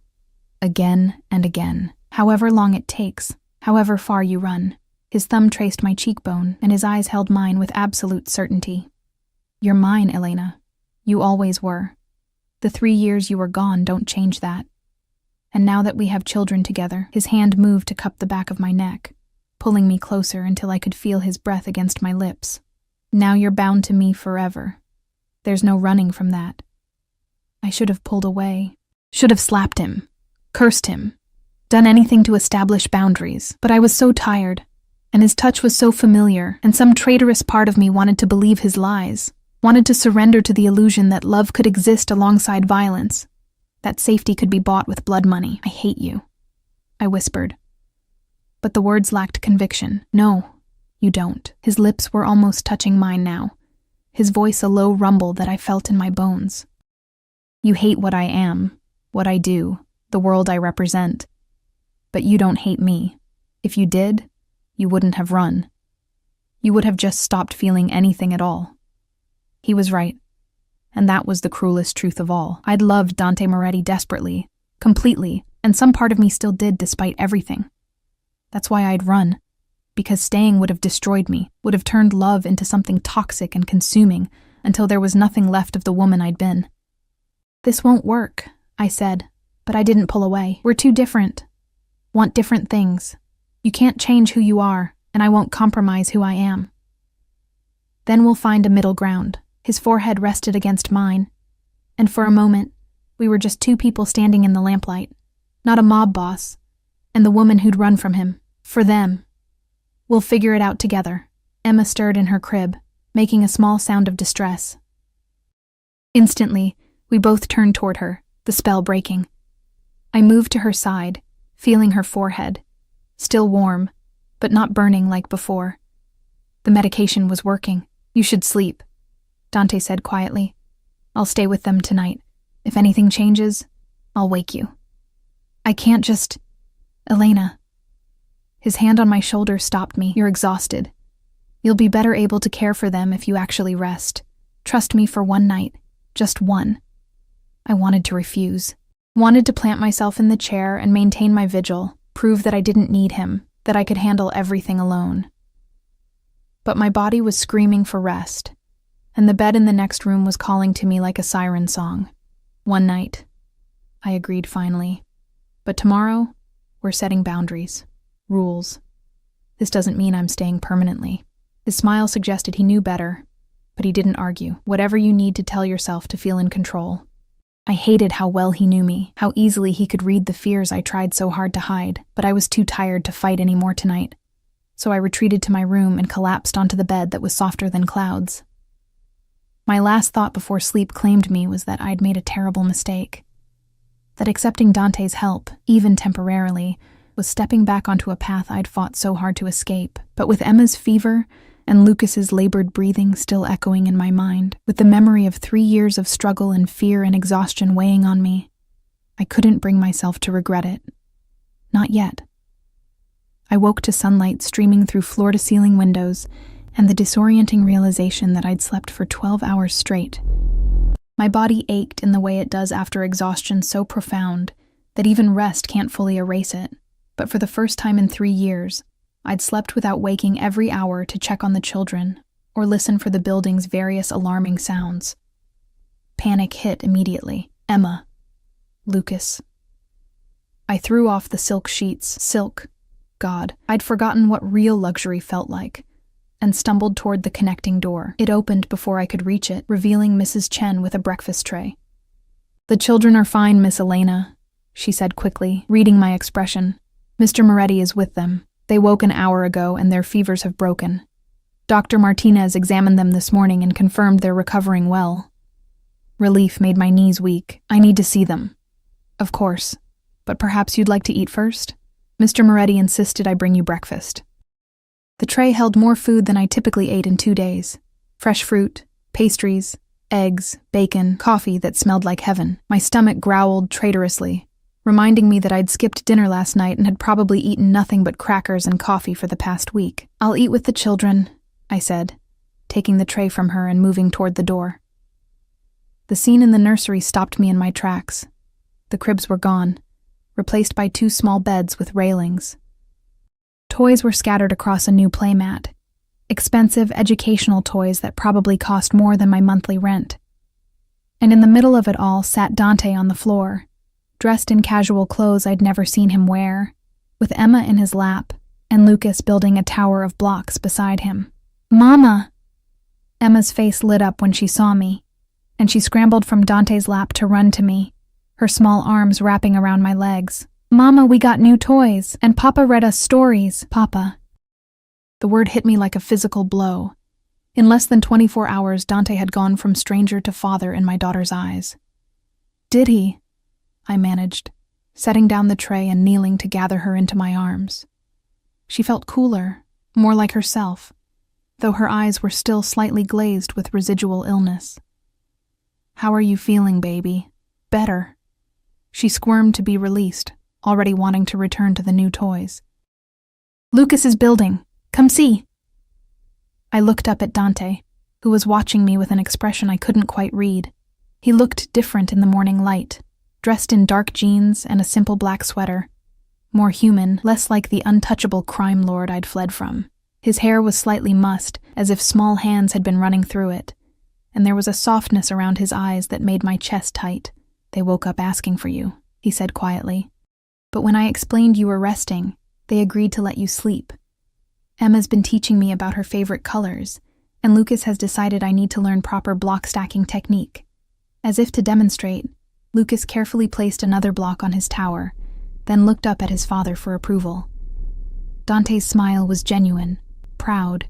Again and again. However long it takes, however far you run. His thumb traced my cheekbone, and his eyes held mine with absolute certainty. You're mine, Elena. You always were. The 3 years you were gone don't change that. And now that we have children together, his hand moved to cup the back of my neck, pulling me closer until I could feel his breath against my lips. Now you're bound to me forever. There's no running from that. I should have pulled away, should have slapped him, cursed him, done anything to establish boundaries, but I was so tired, and his touch was so familiar, and some traitorous part of me wanted to believe his lies, wanted to surrender to the illusion that love could exist alongside violence, that safety could be bought with blood money. I hate you, I whispered. But the words lacked conviction. No, you don't. His lips were almost touching mine now, his voice a low rumble that I felt in my bones. You hate what I am, what I do, the world I represent. But you don't hate me. If you did, you wouldn't have run. You would have just stopped feeling anything at all. He was right. And that was the cruelest truth of all. I'd loved Dante Moretti desperately, completely, and some part of me still did despite everything. That's why I'd run, because staying would have destroyed me, would have turned love into something toxic and consuming until there was nothing left of the woman I'd been. This won't work, I said, but I didn't pull away. We're too different. Want different things. You can't change who you are, and I won't compromise who I am. Then we'll find a middle ground. His forehead rested against mine, and for a moment, we were just two people standing in the lamplight, not a mob boss, and the woman who'd run from him. For them. We'll figure it out together. Emma stirred in her crib, making a small sound of distress. Instantly, we both turned toward her, the spell breaking. I moved to her side, feeling her forehead, still warm, but not burning like before. The medication was working. You should sleep, Dante said quietly. I'll stay with them tonight. If anything changes, I'll wake you. I can't just... Elena. His hand on my shoulder stopped me. You're exhausted. You'll be better able to care for them if you actually rest. Trust me for one night. Just one. I wanted to refuse. Wanted to plant myself in the chair and maintain my vigil, prove that I didn't need him, that I could handle everything alone. But my body was screaming for rest, and the bed in the next room was calling to me like a siren song. One night, I agreed finally. But tomorrow, we're setting boundaries, rules. This doesn't mean I'm staying permanently. His smile suggested he knew better, but he didn't argue. Whatever you need to tell yourself to feel in control. I hated how well he knew me, how easily he could read the fears I tried so hard to hide, but I was too tired to fight anymore tonight. So I retreated to my room and collapsed onto the bed that was softer than clouds. My last thought before sleep claimed me was that I'd made a terrible mistake. That accepting Dante's help, even temporarily, was stepping back onto a path I'd fought so hard to escape. But with Emma's fever and Lucas's labored breathing still echoing in my mind, with the memory of 3 years of struggle and fear and exhaustion weighing on me, I couldn't bring myself to regret it. Not yet. I woke to sunlight streaming through floor-to-ceiling windows and the disorienting realization that I'd slept for 12 hours straight. My body ached in the way it does after exhaustion so profound that even rest can't fully erase it. But for the first time in 3 years, I'd slept without waking every hour to check on the children or listen for the building's various alarming sounds. Panic hit immediately. Emma. Lucas. I threw off the silk sheets. Silk. God, I'd forgotten what real luxury felt like, and stumbled toward the connecting door. It opened before I could reach it, revealing Mrs. Chen with a breakfast tray. "The children are fine, Miss Elena," she said quickly, reading my expression. "Mr. Moretti is with them. They woke an hour ago and their fevers have broken. Dr. Martinez examined them this morning and confirmed they're recovering well." Relief made my knees weak. "I need to see them." "Of course. But perhaps you'd like to eat first? Mr. Moretti insisted I bring you breakfast." The tray held more food than I typically ate in 2 days. Fresh fruit, pastries, eggs, bacon, coffee that smelled like heaven. My stomach growled traitorously, reminding me that I'd skipped dinner last night and had probably eaten nothing but crackers and coffee for the past week. "I'll eat with the children," I said, taking the tray from her and moving toward the door. The scene in the nursery stopped me in my tracks. The cribs were gone, replaced by 2 small beds with railings. Toys were scattered across a new playmat, expensive educational toys that probably cost more than my monthly rent. And in the middle of it all sat Dante on the floor, dressed in casual clothes I'd never seen him wear, with Emma in his lap and Lucas building a tower of blocks beside him. "Mama!" Emma's face lit up when she saw me, and she scrambled from Dante's lap to run to me, her small arms wrapping around my legs. "Mama, we got new toys, and Papa read us stories." Papa. The word hit me like a physical blow. In less than 24 hours, Dante had gone from stranger to father in my daughter's eyes. "Did he?" I managed, setting down the tray and kneeling to gather her into my arms. She felt cooler, more like herself, though her eyes were still slightly glazed with residual illness. "How are you feeling, baby?" "Better." She squirmed to be released, already wanting to return to the new toys. "Lucas is building. Come see." I looked up at Dante, who was watching me with an expression I couldn't quite read. He looked different in the morning light, dressed in dark jeans and a simple black sweater. More human, less like the untouchable crime lord I'd fled from. His hair was slightly mussed, as if small hands had been running through it, and there was a softness around his eyes that made my chest tight. "They woke up asking for you," he said quietly. "But when I explained you were resting, they agreed to let you sleep. Emma's been teaching me about her favorite colors, and Lucas has decided I need to learn proper block stacking technique." As if to demonstrate, Lucas carefully placed another block on his tower, then looked up at his father for approval. Dante's smile was genuine, proud,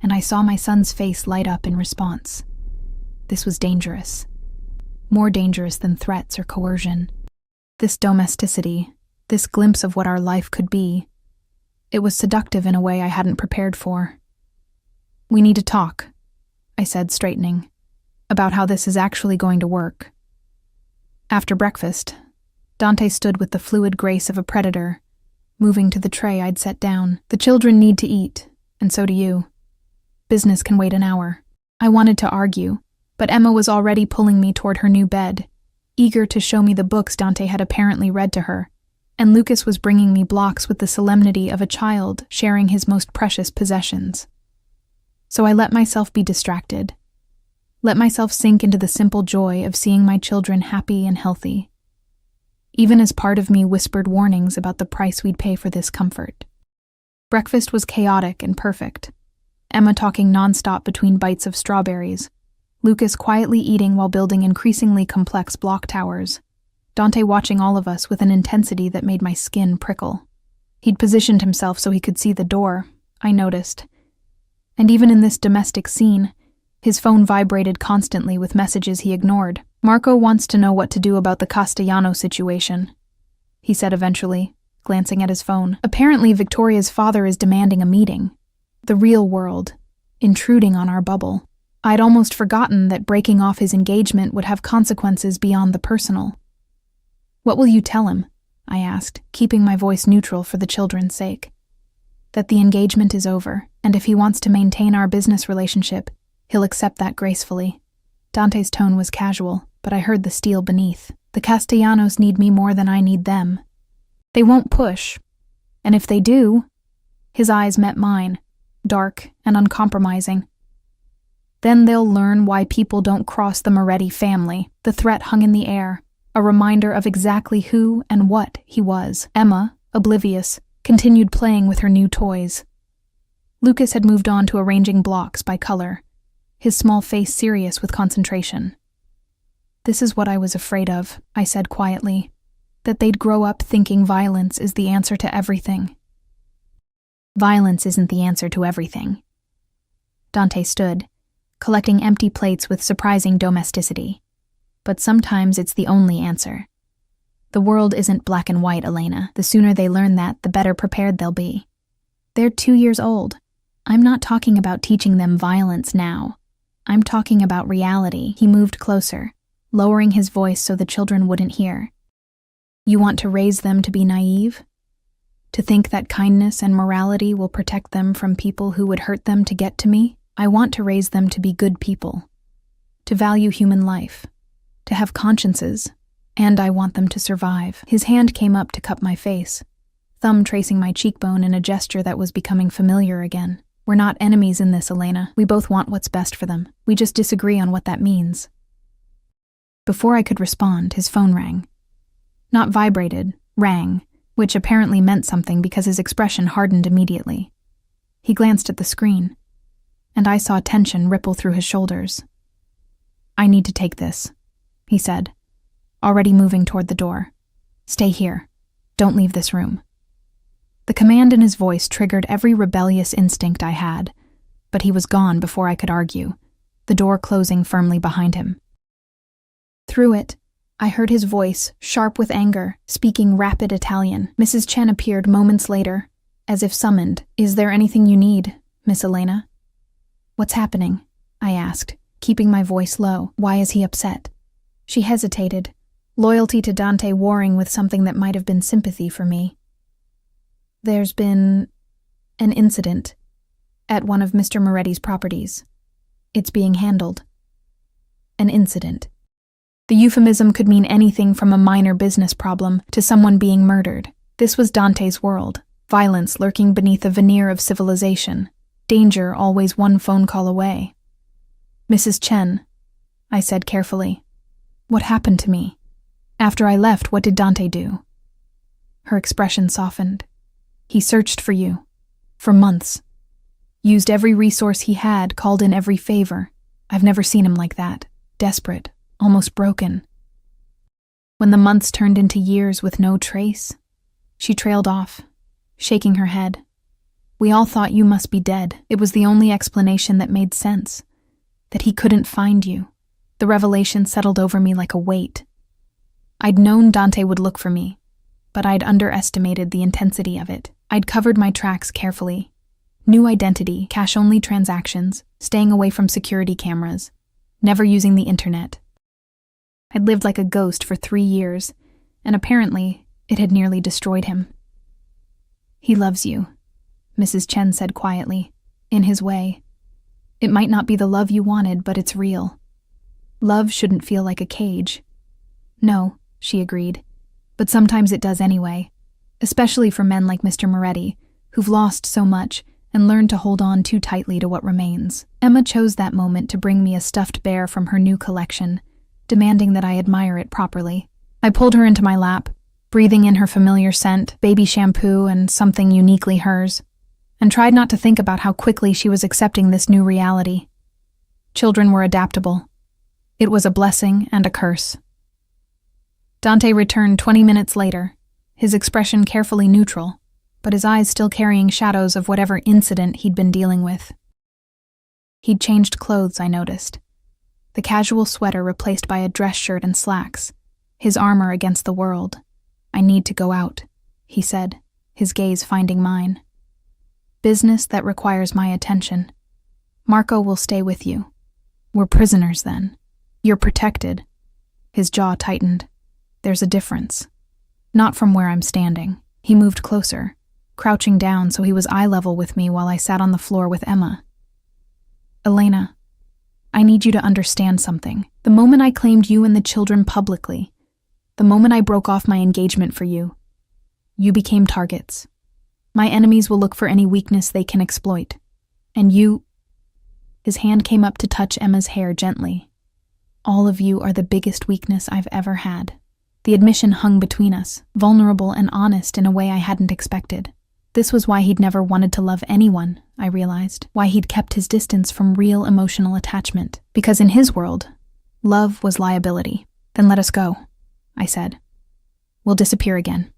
and I saw my son's face light up in response. This was dangerous. More dangerous than threats or coercion. This domesticity, this glimpse of what our life could be, it was seductive in a way I hadn't prepared for. "We need to talk," I said, straightening, "about how this is actually going to work." After breakfast, Dante stood with the fluid grace of a predator, moving to the tray I'd set down. "The children need to eat, and so do you. Business can wait an hour." I wanted to argue, but Emma was already pulling me toward her new bed, eager to show me the books Dante had apparently read to her, and Lucas was bringing me blocks with the solemnity of a child sharing his most precious possessions. So I let myself be distracted, let myself sink into the simple joy of seeing my children happy and healthy, even as part of me whispered warnings about the price we'd pay for this comfort. Breakfast was chaotic and perfect, Emma talking nonstop between bites of strawberries, Lucas quietly eating while building increasingly complex block towers, Dante watching all of us with an intensity that made my skin prickle. He'd positioned himself so he could see the door, I noticed. And even in this domestic scene, his phone vibrated constantly with messages he ignored. "Marco wants to know what to do about the Castellano situation," he said eventually, glancing at his phone. "Apparently Victoria's father is demanding a meeting. The real world, intruding on our bubble. I'd almost forgotten that breaking off his engagement would have consequences beyond the personal." "What will you tell him?" I asked, keeping my voice neutral for the children's sake. that the engagement is over, and if he wants to maintain our business relationship, he'll accept that gracefully. Dante's tone was casual, but I heard the steel beneath. The Castellanos need me more than I need them. They won't push, and if they do— His eyes met mine, dark and uncompromising. Then they'll learn why people don't cross the Moretti family. The threat hung in the air, a reminder of exactly who and what he was. Emma, oblivious, continued playing with her new toys. Lucas had moved on to arranging blocks by color, his small face serious with concentration. "This is what I was afraid of," I said quietly, "that they'd grow up thinking violence is the answer to everything." "Violence isn't the answer to everything." Dante stood, collecting empty plates with surprising domesticity. "But sometimes it's the only answer. The world isn't black and white, Elena. The sooner they learn that, the better prepared they'll be. They're 2 years old. I'm not talking about teaching them violence now. I'm talking about reality." He moved closer, lowering his voice so the children wouldn't hear. "You want to raise them to be naive? To think that kindness and morality will protect them from people who would hurt them to get to me? I want to raise them to be good people, to value human life, to have consciences, and I want them to survive." His hand came up to cup my face, thumb tracing my cheekbone in a gesture that was becoming familiar again. "We're not enemies in this, Elena. We both want what's best for them. We just disagree on what that means." Before I could respond, his phone rang. Not vibrated, rang, which apparently meant something because his expression hardened immediately. He glanced at the screen, and I saw tension ripple through his shoulders. "I need to take this," he said, already moving toward the door. "Stay here. Don't leave this room." The command in his voice triggered every rebellious instinct I had, but he was gone before I could argue, the door closing firmly behind him. Through it, I heard his voice, sharp with anger, speaking rapid Italian. Mrs. Chen appeared moments later, as if summoned. "Is there anything you need, Miss Elena?" "What's happening?" I asked, keeping my voice low. "Why is he upset?" She hesitated, loyalty to Dante warring with something that might have been sympathy for me. "There's been an incident at one of Mr. Moretti's properties. It's being handled." An incident. The euphemism could mean anything from a minor business problem to someone being murdered. This was Dante's world, violence lurking beneath a veneer of civilization, danger always one phone call away. "Mrs. Chen," I said carefully, "what happened to me? After I left, what did Dante do?" Her expression softened. "He searched for you. For months. Used every resource he had, called in every favor. I've never seen him like that. Desperate. Almost broken." When the months turned into years with no trace, she trailed off, shaking her head. "We all thought you must be dead. It was the only explanation that made sense. That he couldn't find you." The revelation settled over me like a weight. I'd known Dante would look for me, but I'd underestimated the intensity of it. I'd covered my tracks carefully. New identity, cash-only transactions, staying away from security cameras, never using the internet. I'd lived like a ghost for 3 years, and apparently it had nearly destroyed him. "He loves you," Mrs. Chen said quietly, in his way. "It might not be the love you wanted, but it's real. Love shouldn't feel like a cage." "No," she agreed, "but sometimes it does anyway, especially for men like Mr. Moretti, who've lost so much and learned to hold on too tightly to what remains." Emma chose that moment to bring me a stuffed bear from her new collection, demanding that I admire it properly. I pulled her into my lap, breathing in her familiar scent, baby shampoo and something uniquely hers, and tried not to think about how quickly she was accepting this new reality. Children were adaptable. It was a blessing and a curse. Dante returned 20 minutes later, his expression carefully neutral, but his eyes still carrying shadows of whatever incident he'd been dealing with. He'd changed clothes, I noticed. The casual sweater replaced by a dress shirt and slacks, his armor against the world. "I need to go out," he said, his gaze finding mine. "Business that requires my attention. Marco will stay with you. We're prisoners then. You're protected." His jaw tightened. "There's a difference. Not from where I'm standing." He moved closer, crouching down so he was eye level with me while I sat on the floor with Emma. "Elena, I need you to understand something. The moment I claimed you and the children publicly, the moment I broke off my engagement for you, you became targets. My enemies will look for any weakness they can exploit. And you—" His hand came up to touch Emma's hair gently. "All of you are the biggest weakness I've ever had." The admission hung between us, vulnerable and honest in a way I hadn't expected. This was why he'd never wanted to love anyone, I realized, why he'd kept his distance from real emotional attachment. Because in his world, love was liability. "Then let us go," I said. "We'll disappear again.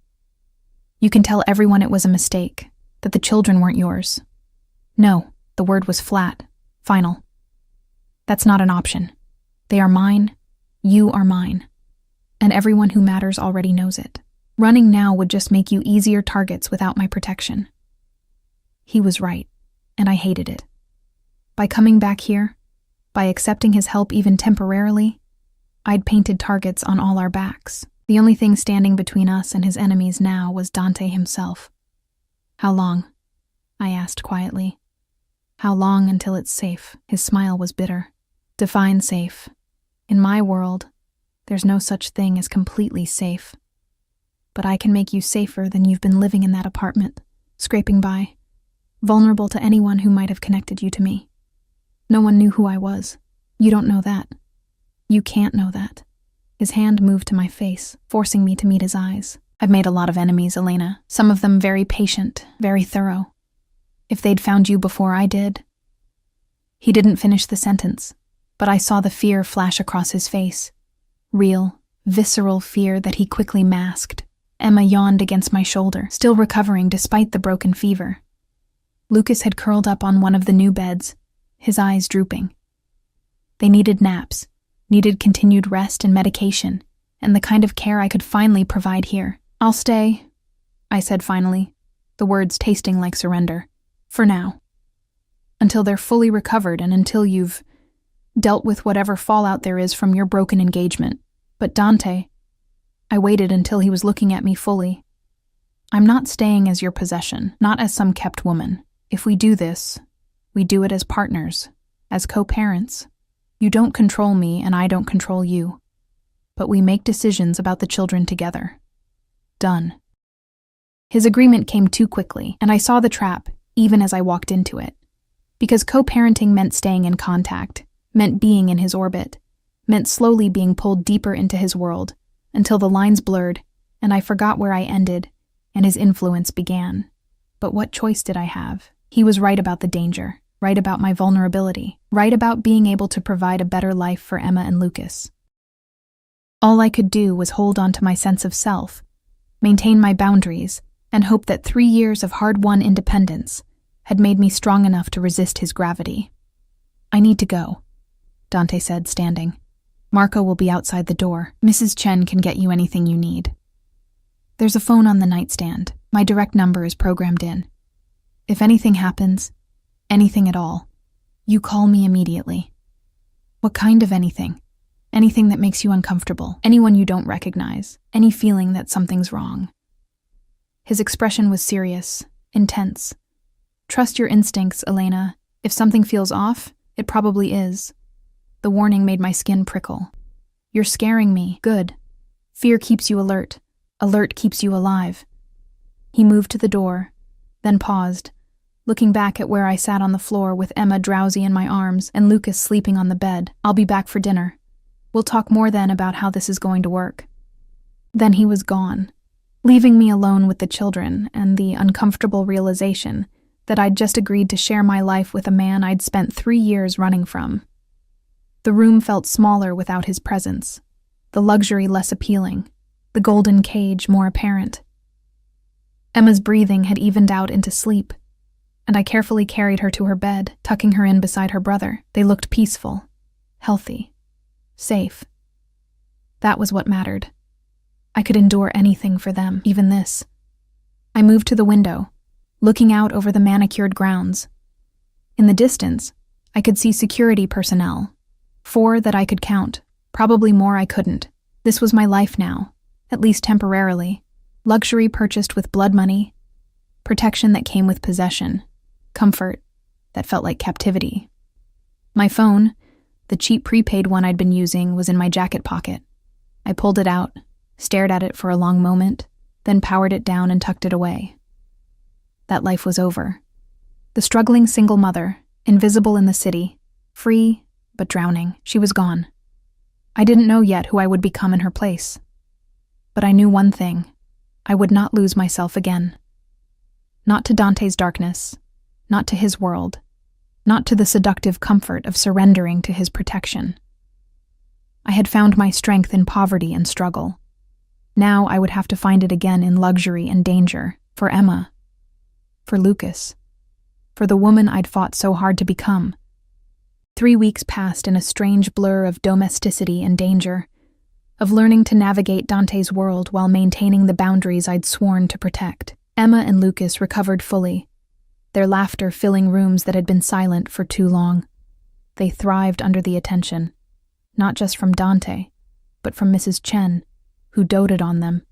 You can tell everyone it was a mistake, that the children weren't yours." "No," the word was flat, final. "That's not an option. They are mine, you are mine. And everyone who matters already knows it. Running now would just make you easier targets without my protection." He was right, and I hated it. By coming back here, by accepting his help even temporarily, I'd painted targets on all our backs. The only thing standing between us and his enemies now was Dante himself. "How long?" I asked quietly. "How long until it's safe?" His smile was bitter. "Define safe. In my world, there's no such thing as completely safe. But I can make you safer than you've been living in that apartment, scraping by, vulnerable to anyone who might have connected you to me. No one knew who I was. You don't know that. You can't know that." His hand moved to my face, forcing me to meet his eyes. "I've made a lot of enemies, Elena. Some of them very patient, very thorough. If they'd found you before I did—" He didn't finish the sentence, but I saw the fear flash across his face. Real, visceral fear that he quickly masked. Emma yawned against my shoulder, still recovering despite the broken fever. Lucas had curled up on one of the new beds, his eyes drooping. They needed naps, needed continued rest and medication, and the kind of care I could finally provide here. "I'll stay," I said finally, the words tasting like surrender. "For now. Until they're fully recovered and until you've dealt with whatever fallout there is from your broken engagement. But Dante—" I waited until he was looking at me fully. "I'm not staying as your possession, not as some kept woman. If we do this, we do it as partners, as co-parents. You don't control me and I don't control you. But we make decisions about the children together. Done." His agreement came too quickly, and I saw the trap, even as I walked into it. Because co-parenting meant staying in contact, meant being in his orbit, meant slowly being pulled deeper into his world, until the lines blurred, and I forgot where I ended, and his influence began. But what choice did I have? He was right about the danger, right about my vulnerability, right about being able to provide a better life for Emma and Lucas. All I could do was hold on to my sense of self, maintain my boundaries, and hope that 3 years of hard-won independence had made me strong enough to resist his gravity. "I need to go," Dante said, standing. "Marco will be outside the door. Mrs. Chen can get you anything you need. There's a phone on the nightstand. My direct number is programmed in. If anything happens, anything at all, you call me immediately." "What kind of anything?" "Anything that makes you uncomfortable, anyone you don't recognize, any feeling that something's wrong." His expression was serious, intense. "Trust your instincts, Elena. If something feels off, it probably is." The warning made my skin prickle. "You're scaring me. Good. Fear keeps you alert. Alert keeps you alive." He moved to the door, then paused, looking back at where I sat on the floor with Emma drowsy in my arms and Lucas sleeping on the bed. "I'll be back for dinner. We'll talk more then about how this is going to work." Then he was gone, leaving me alone with the children and the uncomfortable realization that I'd just agreed to share my life with a man I'd spent 3 years running from. The room felt smaller without his presence, the luxury less appealing, the golden cage more apparent. Emma's breathing had evened out into sleep, and I carefully carried her to her bed, tucking her in beside her brother. They looked peaceful, healthy, safe. That was what mattered. I could endure anything for them, even this. I moved to the window, looking out over the manicured grounds. In the distance, I could see security personnel. 4 that I could count, probably more I couldn't. This was my life now, at least temporarily. Luxury purchased with blood money, protection that came with possession, comfort that felt like captivity. My phone, the cheap prepaid one I'd been using, was in my jacket pocket. I pulled it out, stared at it for a long moment, then powered it down and tucked it away. That life was over. The struggling single mother, invisible in the city, free but drowning, she was gone. I didn't know yet who I would become in her place. But I knew one thing: I would not lose myself again. Not to Dante's darkness, not to his world, not to the seductive comfort of surrendering to his protection. I had found my strength in poverty and struggle. Now I would have to find it again in luxury and danger, for Emma, for Lucas, for the woman I'd fought so hard to become. 3 weeks passed in a strange blur of domesticity and danger, of learning to navigate Dante's world while maintaining the boundaries I'd sworn to protect. Emma and Lucas recovered fully, their laughter filling rooms that had been silent for too long. They thrived under the attention, not just from Dante, but from Mrs. Chen, who doted on them,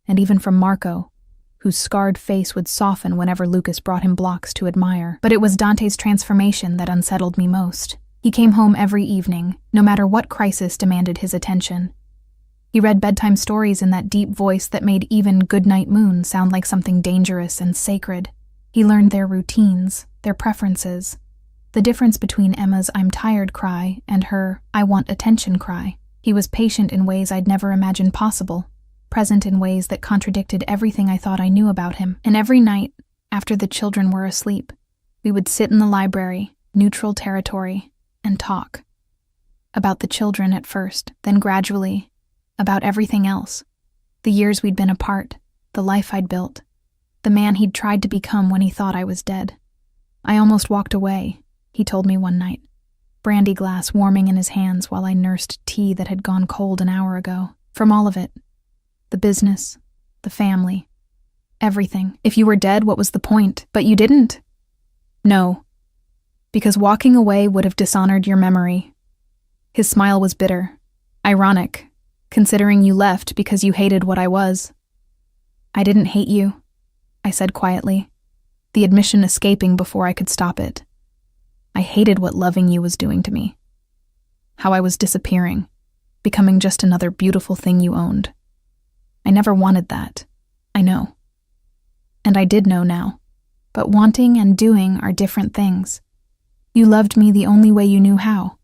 and even from Marco, whose scarred face would soften whenever Lucas brought him blocks to admire. But it was Dante's transformation that unsettled me most. He came home every evening, no matter what crisis demanded his attention. He read bedtime stories in that deep voice that made even Goodnight Moon sound like something dangerous and sacred. He learned their routines, their preferences, the difference between Emma's "I'm tired" cry and her "I want attention" cry. He was patient in ways I'd never imagined possible, present in ways that contradicted everything I thought I knew about him. And every night, after the children were asleep, we would sit in the library, neutral territory, and talk. About the children at first, then gradually, about everything else. The years we'd been apart, the life I'd built, the man he'd tried to become when he thought I was dead. I almost walked away, he told me one night, brandy glass warming in his hands while I nursed tea that had gone cold an hour ago. From all of it. The business, the family, everything. If you were dead, what was the point? But you didn't. No. Because walking away would have dishonored your memory. His smile was bitter, ironic, considering you left because you hated what I was. I didn't hate you, I said quietly, the admission escaping before I could stop it. I hated what loving you was doing to me. How I was disappearing, becoming just another beautiful thing you owned. I never wanted that, I know. And I did know now. But wanting and doing are different things. You loved me the only way you knew how.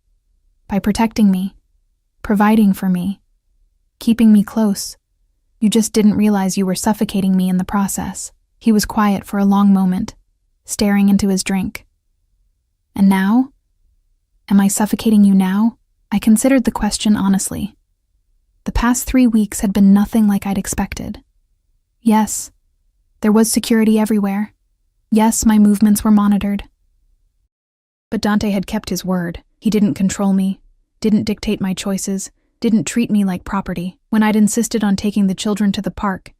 By protecting me, providing for me, keeping me close. You just didn't realize you were suffocating me in the process. He was quiet for a long moment, staring into his drink. And now? Am I suffocating you now? I considered the question honestly. The past 3 weeks had been nothing like I'd expected. Yes, there was security everywhere. Yes, my movements were monitored. But Dante had kept his word. He didn't control me, didn't dictate my choices, didn't treat me like property. When I'd insisted on taking the children to the park,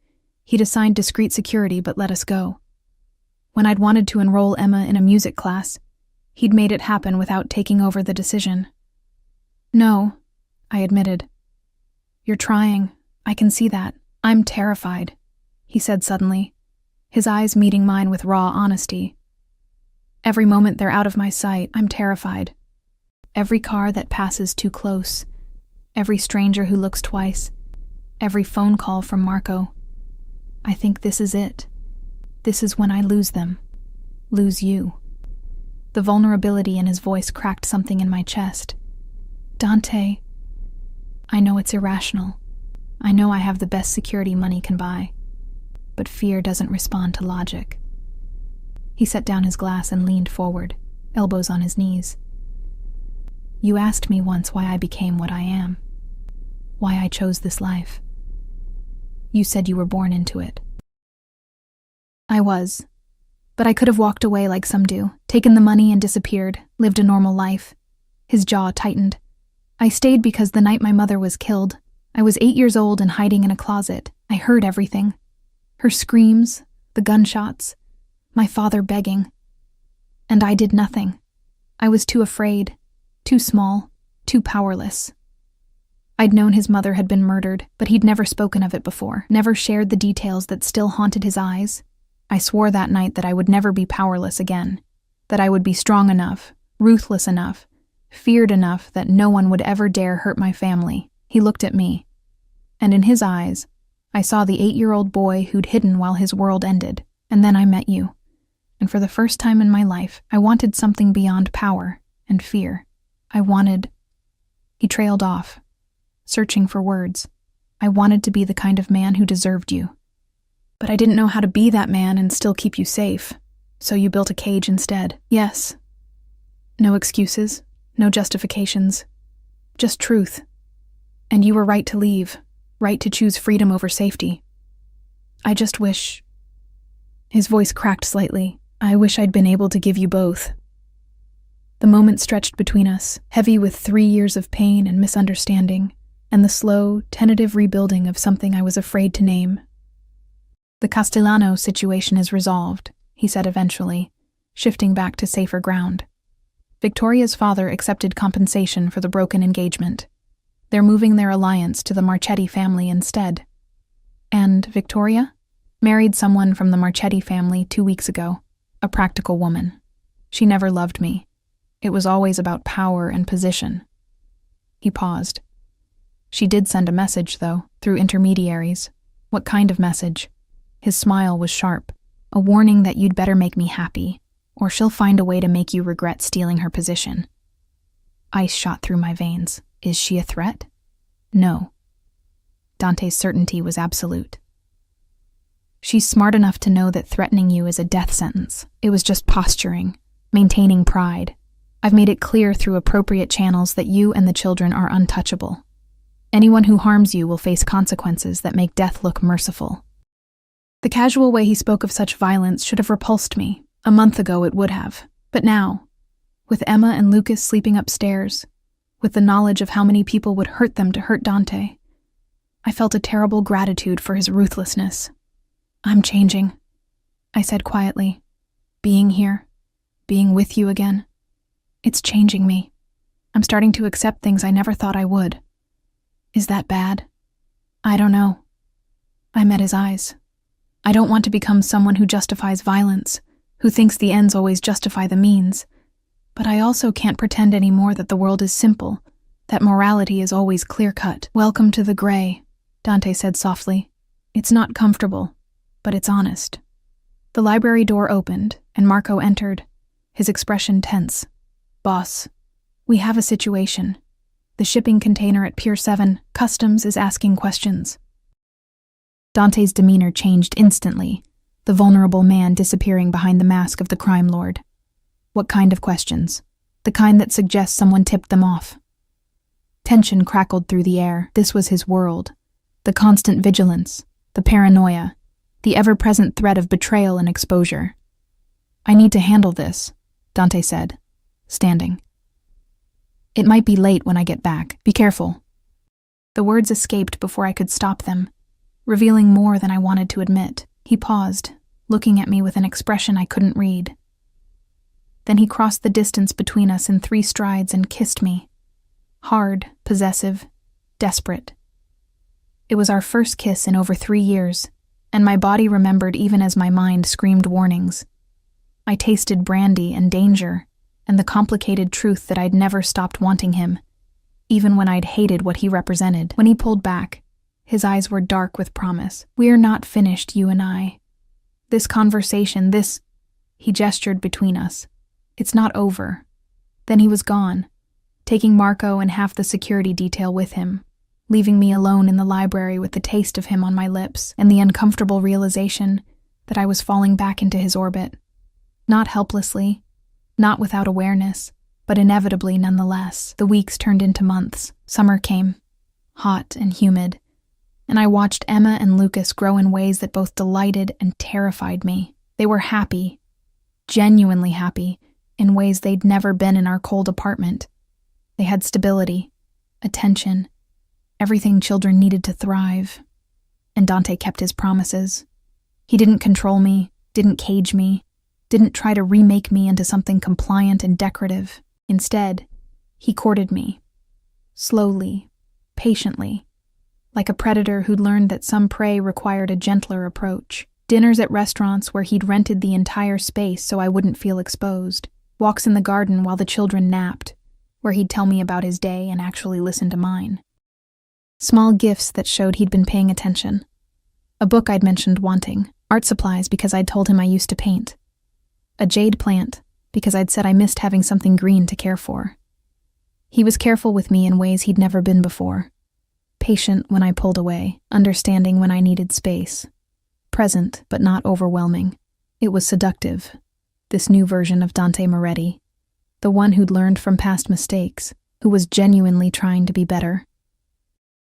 he'd assigned discreet security but let us go. When I'd wanted to enroll Emma in a music class, he'd made it happen without taking over the decision. No, I admitted. You're trying. I can see that. I'm terrified, he said suddenly, his eyes meeting mine with raw honesty. Every moment they're out of my sight, I'm terrified. Every car that passes too close, every stranger who looks twice, every phone call from Marco. I think this is it. This is when I lose them. Lose you. The vulnerability in his voice cracked something in my chest. Dante, I know it's irrational. I know I have the best security money can buy. But fear doesn't respond to logic. He set down his glass and leaned forward, elbows on his knees. You asked me once why I became what I am. Why I chose this life. You said you were born into it. I was. But I could have walked away like some do, taken the money and disappeared, lived a normal life. His jaw tightened. I stayed because the night my mother was killed, I was 8 years old and hiding in a closet. I heard everything. Her screams, the gunshots, my father begging. And I did nothing. I was too afraid, too small, too powerless. I'd known his mother had been murdered, but he'd never spoken of it before, never shared the details that still haunted his eyes. I swore that night that I would never be powerless again, that I would be strong enough, ruthless enough, feared enough that no one would ever dare hurt my family. He looked at me, and in his eyes, I saw the 8-year-old boy who'd hidden while his world ended. And then I met you. And for the first time in my life, I wanted something beyond power and fear. He trailed off, searching for words. I wanted to be the kind of man who deserved you. But I didn't know how to be that man and still keep you safe. So you built a cage instead. Yes. No excuses, no justifications, just truth. And you were right to leave, right to choose freedom over safety. I just wish... His voice cracked slightly. I wish I'd been able to give you both. The moment stretched between us, heavy with 3 years of pain and misunderstanding, and the slow, tentative rebuilding of something I was afraid to name. The Castellano situation is resolved, he said eventually, shifting back to safer ground. Victoria's father accepted compensation for the broken engagement. They're moving their alliance to the Marchetti family instead. And Victoria? Married someone from the Marchetti family 2 weeks ago, a practical woman. She never loved me. It was always about power and position. He paused. She did send a message, though, through intermediaries. What kind of message? His smile was sharp. A warning that you'd better make me happy, or she'll find a way to make you regret stealing her position. Ice shot through my veins. Is she a threat? No. Dante's certainty was absolute. She's smart enough to know that threatening you is a death sentence. It was just posturing, maintaining pride. I've made it clear through appropriate channels that you and the children are untouchable. Anyone who harms you will face consequences that make death look merciful. The casual way he spoke of such violence should have repulsed me. A month ago it would have. But now, with Emma and Lucas sleeping upstairs, with the knowledge of how many people would hurt them to hurt Dante, I felt a terrible gratitude for his ruthlessness. I'm changing, I said quietly. Being here, being with you again, it's changing me. I'm starting to accept things I never thought I would. Is that bad? I don't know. I met his eyes. I don't want to become someone who justifies violence, who thinks the ends always justify the means. But I also can't pretend anymore that the world is simple, that morality is always clear-cut. Welcome to the gray, Dante said softly. It's not comfortable, but it's honest. The library door opened, and Marco entered, his expression tense. Boss, we have a situation. The shipping container at Pier 7, Customs, is asking questions. Dante's demeanor changed instantly, the vulnerable man disappearing behind the mask of the crime lord. What kind of questions? The kind that suggests someone tipped them off. Tension crackled through the air. This was his world. The constant vigilance, the paranoia, the ever-present threat of betrayal and exposure. I need to handle this, Dante said, standing. It might be late when I get back. Be careful. The words escaped before I could stop them, revealing more than I wanted to admit. He paused, looking at me with an expression I couldn't read. Then he crossed the distance between us in 3 strides and kissed me. Hard, possessive, desperate. It was our first kiss in over 3 years, and my body remembered even as my mind screamed warnings. I tasted brandy and danger, and the complicated truth that I'd never stopped wanting him, even when I'd hated what he represented. When he pulled back, his eyes were dark with promise. We're not finished, you and I. This conversation, he gestured between us. It's not over. Then he was gone, taking Marco and half the security detail with him, leaving me alone in the library with the taste of him on my lips and the uncomfortable realization that I was falling back into his orbit. Not helplessly, not without awareness, but inevitably nonetheless. The weeks turned into months. Summer came, hot and humid, and I watched Emma and Lucas grow in ways that both delighted and terrified me. They were happy, genuinely happy, in ways they'd never been in our cold apartment. They had stability, attention, everything children needed to thrive. And Dante kept his promises. He didn't control me, didn't cage me, didn't try to remake me into something compliant and decorative. Instead, he courted me. Slowly, patiently, like a predator who'd learned that some prey required a gentler approach. Dinners at restaurants where he'd rented the entire space so I wouldn't feel exposed. Walks in the garden while the children napped, where he'd tell me about his day and actually listen to mine. Small gifts that showed he'd been paying attention. A book I'd mentioned wanting. Art supplies because I'd told him I used to paint. A jade plant because I'd said I missed having something green to care for. He was careful with me in ways he'd never been before. Patient when I pulled away, understanding when I needed space. Present, but not overwhelming. It was seductive, this new version of Dante Moretti, the one who'd learned from past mistakes, who was genuinely trying to be better.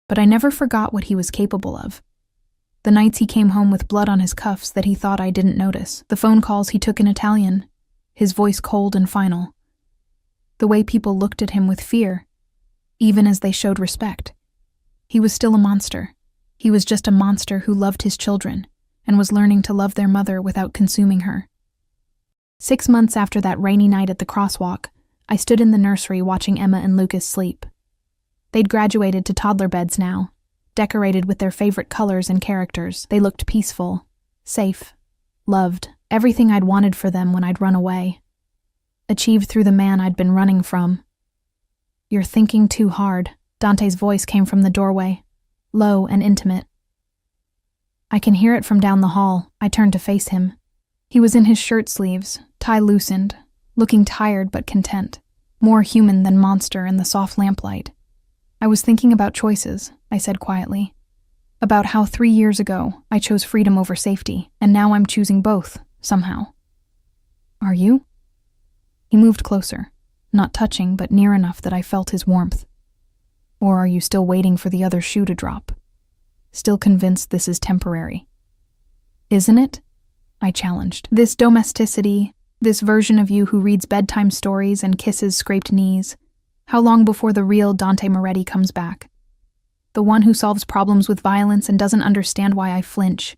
But I never forgot what he was capable of. The nights he came home with blood on his cuffs that he thought I didn't notice, the phone calls he took in Italian, his voice cold and final. The way people looked at him with fear, even as they showed respect. He was still a monster. He was just a monster who loved his children and was learning to love their mother without consuming her. 6 months after that rainy night at the crosswalk, I stood in the nursery watching Emma and Lucas sleep. They'd graduated to toddler beds now, decorated with their favorite colors and characters. They looked peaceful, safe, loved, everything I'd wanted for them when I'd run away. Achieved through the man I'd been running from. "You're thinking too hard," Dante's voice came from the doorway, low and intimate. I can hear it from down the hall. I turned to face him. He was in his shirt sleeves, tie loosened, looking tired but content, more human than monster in the soft lamplight. "I was thinking about choices," I said quietly. "About how 3 years ago I chose freedom over safety, and now I'm choosing both, somehow." "Are you?" He moved closer, not touching but near enough that I felt his warmth. "Or are you still waiting for the other shoe to drop? Still convinced this is temporary?" "Isn't it?" I challenged. "This domesticity, this version of you who reads bedtime stories and kisses scraped knees. How long before the real Dante Moretti comes back? The one who solves problems with violence and doesn't understand why I flinch."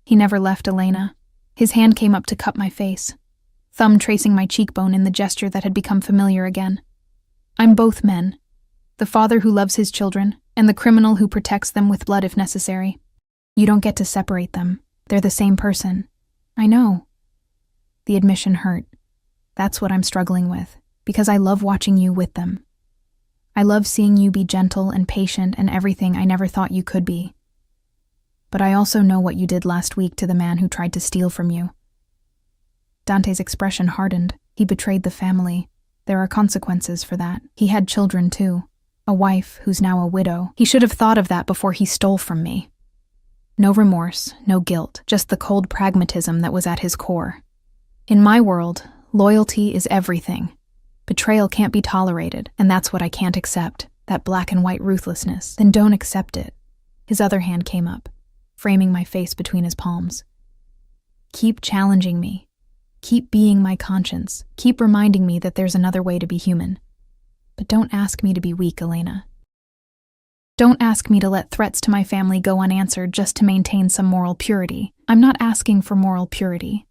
He never left Elena. His hand came up to cup my face, thumb tracing my cheekbone in the gesture that had become familiar again. "I'm both men. The father who loves his children, and the criminal who protects them with blood if necessary. You don't get to separate them. They're the same person." "I know." The admission hurt. That's what I'm struggling with, because I love watching you with them. I love seeing you be gentle and patient and everything I never thought you could be. But I also know what you did last week to the man who tried to steal from you. Dante's expression hardened. He betrayed the family. There are consequences for that. He had children too. A wife who's now a widow. He should have thought of that before he stole from me. No remorse, no guilt, just the cold pragmatism that was at his core. In my world, loyalty is everything. Betrayal can't be tolerated, and that's what I can't accept, that black and white ruthlessness. Then don't accept it. His other hand came up, framing my face between his palms. Keep challenging me. Keep being my conscience. Keep reminding me that there's another way to be human. But don't ask me to be weak, Elena. Don't ask me to let threats to my family go unanswered just to maintain some moral purity. I'm not asking for moral purity.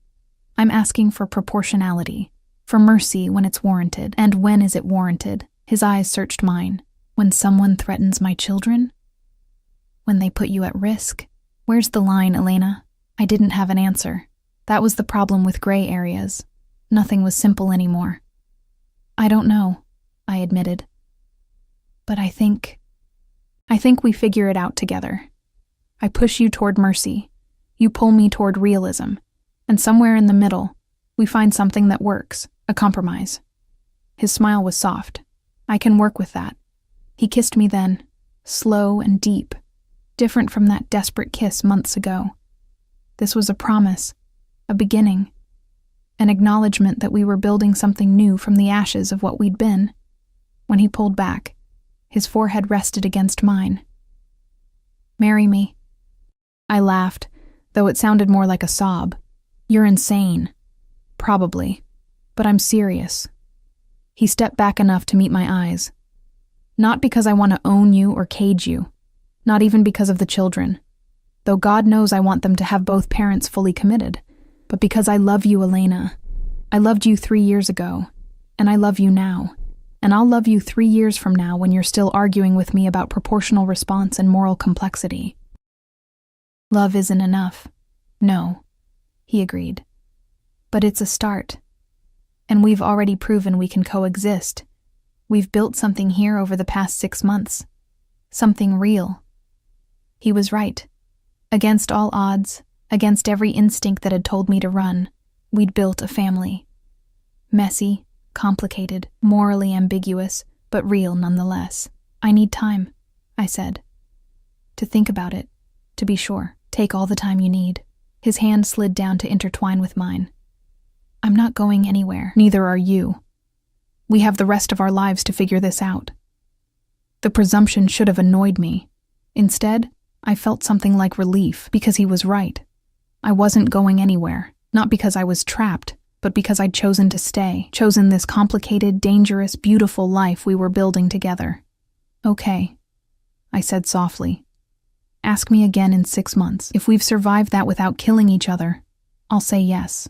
I'm asking for proportionality, for mercy when it's warranted. And when is it warranted? His eyes searched mine. When someone threatens my children? When they put you at risk? Where's the line, Elena? I didn't have an answer. That was the problem with gray areas. Nothing was simple anymore. "I don't know," I admitted. "But I think we figure it out together. I push you toward mercy. You pull me toward realism. And somewhere in the middle, we find something that works, a compromise." His smile was soft. "I can work with that." He kissed me then, slow and deep, different from that desperate kiss months ago. This was a promise, a beginning, an acknowledgement that we were building something new from the ashes of what we'd been. When he pulled back, his forehead rested against mine. "Marry me." I laughed, though it sounded more like a sob. "You're insane." "Probably, but I'm serious." He stepped back enough to meet my eyes. "Not because I want to own you or cage you, not even because of the children, though God knows I want them to have both parents fully committed, but because I love you, Elena. I loved you 3 years ago, and I love you now. And I'll love you 3 years from now when you're still arguing with me about proportional response and moral complexity. Love isn't enough. No, he agreed. But it's a start. And we've already proven we can coexist. We've built something here over the past 6 months. Something real. He was right. Against all odds, against every instinct that had told me to run, we'd built a family. Messy, complicated, morally ambiguous, but real nonetheless. I need time, I said. To think about it, to be sure. Take all the time you need. His hand slid down to intertwine with mine. I'm not going anywhere. Neither are you. We have the rest of our lives to figure this out. The presumption should have annoyed me. Instead, I felt something like relief because he was right. I wasn't going anywhere, not because I was trapped, but because I'd chosen to stay, chosen this complicated, dangerous, beautiful life we were building together. Okay, I said softly. Ask me again in 6 months. If we've survived that without killing each other, I'll say yes.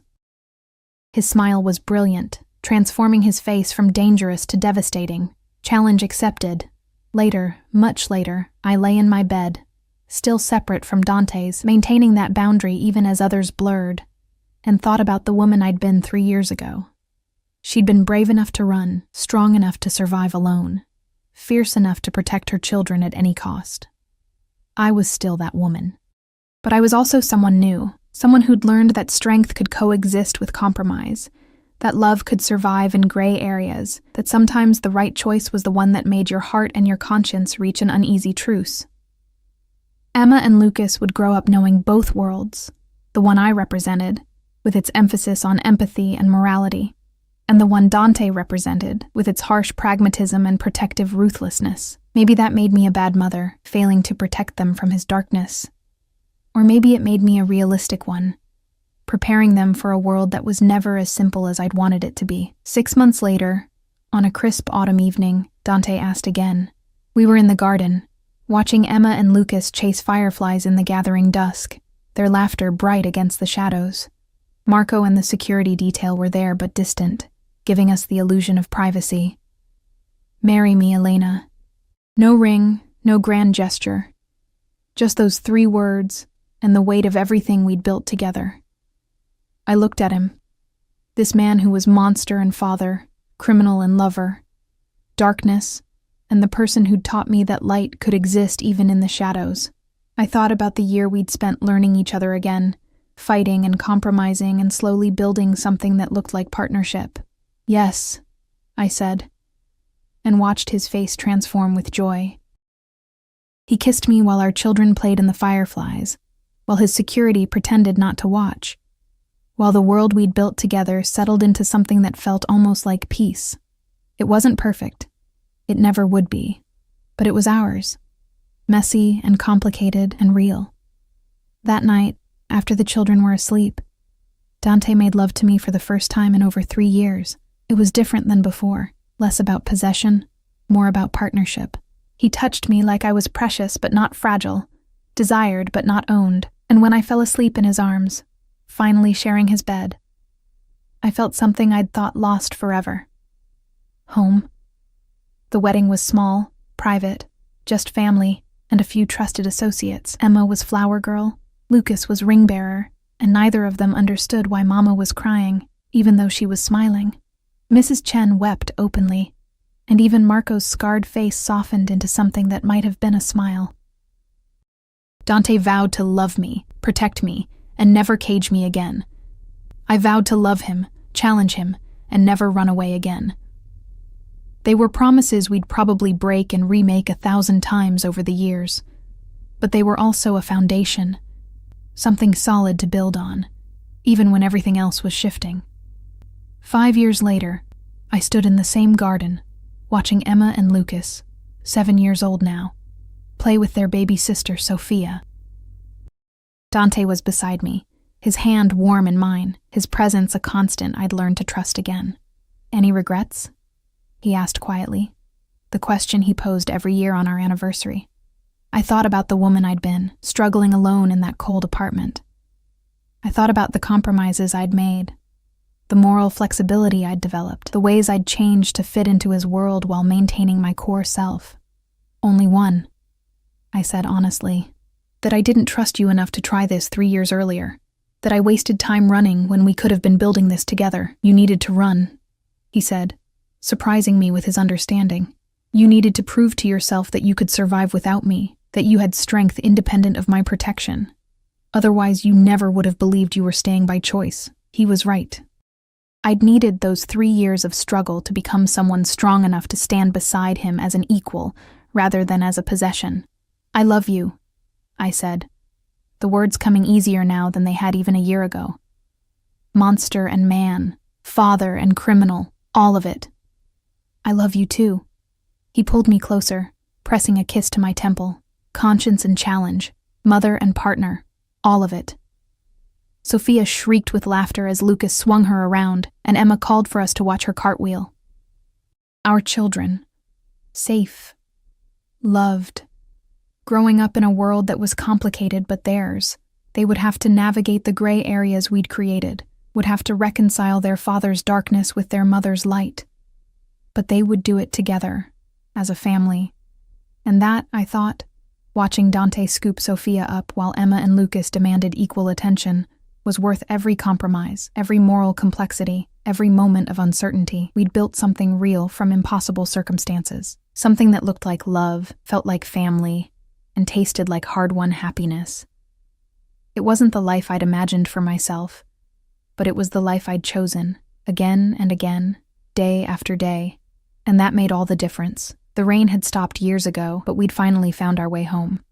His smile was brilliant, transforming his face from dangerous to devastating. Challenge accepted. Later, much later, I lay in my bed, still separate from Dante's, maintaining that boundary even as others blurred, and thought about the woman I'd been 3 years ago. She'd been brave enough to run, strong enough to survive alone, fierce enough to protect her children at any cost. I was still that woman. But I was also someone new, someone who'd learned that strength could coexist with compromise, that love could survive in gray areas, that sometimes the right choice was the one that made your heart and your conscience reach an uneasy truce. Emma and Lucas would grow up knowing both worlds, the one I represented, with its emphasis on empathy and morality, and the one Dante represented, with its harsh pragmatism and protective ruthlessness. Maybe that made me a bad mother, failing to protect them from his darkness. Or maybe it made me a realistic one, preparing them for a world that was never as simple as I'd wanted it to be. 6 months later, on a crisp autumn evening, Dante asked again. We were in the garden, watching Emma and Lucas chase fireflies in the gathering dusk, their laughter bright against the shadows. Marco and the security detail were there but distant, giving us the illusion of privacy. Marry me, Elena. No ring, no grand gesture. Just those 3 words and the weight of everything we'd built together. I looked at him. This man who was monster and father, criminal and lover, darkness, and the person who'd taught me that light could exist even in the shadows. I thought about the year we'd spent learning each other again, fighting and compromising and slowly building something that looked like partnership. Yes, I said, and watched his face transform with joy. He kissed me while our children played in the fireflies, while his security pretended not to watch, while the world we'd built together settled into something that felt almost like peace. It wasn't perfect. It never would be. But it was ours. Messy and complicated and real. That night, after the children were asleep, Dante made love to me for the first time in over 3 years. It was different than before, less about possession, more about partnership. He touched me like I was precious but not fragile, desired but not owned, and when I fell asleep in his arms, finally sharing his bed, I felt something I'd thought lost forever. Home. The wedding was small, private, just family, and a few trusted associates. Emma was flower girl, Lucas was ring bearer, and neither of them understood why Mama was crying, even though she was smiling. Mrs. Chen wept openly, and even Marco's scarred face softened into something that might have been a smile. Dante vowed to love me, protect me, and never cage me again. I vowed to love him, challenge him, and never run away again. They were promises we'd probably break and remake 1,000 times over the years, but they were also a foundation, something solid to build on, even when everything else was shifting. 5 years later, I stood in the same garden, watching Emma and Lucas, 7 years old now, play with their baby sister, Sophia. Dante was beside me, his hand warm in mine, his presence a constant I'd learned to trust again. Any regrets? He asked quietly, the question he posed every year on our anniversary. I thought about the woman I'd been, struggling alone in that cold apartment. I thought about the compromises I'd made, the moral flexibility I'd developed, the ways I'd changed to fit into his world while maintaining my core self. Only one, I said honestly, that I didn't trust you enough to try this 3 years earlier. That I wasted time running when we could have been building this together. You needed to run, he said, surprising me with his understanding. You needed to prove to yourself that you could survive without me, that you had strength independent of my protection. Otherwise, you never would have believed you were staying by choice. He was right. I'd needed those 3 years of struggle to become someone strong enough to stand beside him as an equal, rather than as a possession. I love you, I said, the words coming easier now than they had even a year ago. Monster and man, father and criminal, all of it. I love you too. He pulled me closer, pressing a kiss to my temple. Conscience and challenge, mother and partner, all of it. Sophia shrieked with laughter as Lucas swung her around, and Emma called for us to watch her cartwheel. Our children. Safe. Loved. Growing up in a world that was complicated but theirs, they would have to navigate the gray areas we'd created, would have to reconcile their father's darkness with their mother's light. But they would do it together, as a family. And that, I thought, watching Dante scoop Sophia up while Emma and Lucas demanded equal attention, was worth every compromise, every moral complexity, every moment of uncertainty. We'd built something real from impossible circumstances, something that looked like love, felt like family, and tasted like hard-won happiness. It wasn't the life I'd imagined for myself, but it was the life I'd chosen, again and again, day after day, and that made all the difference. The rain had stopped years ago, but we'd finally found our way home.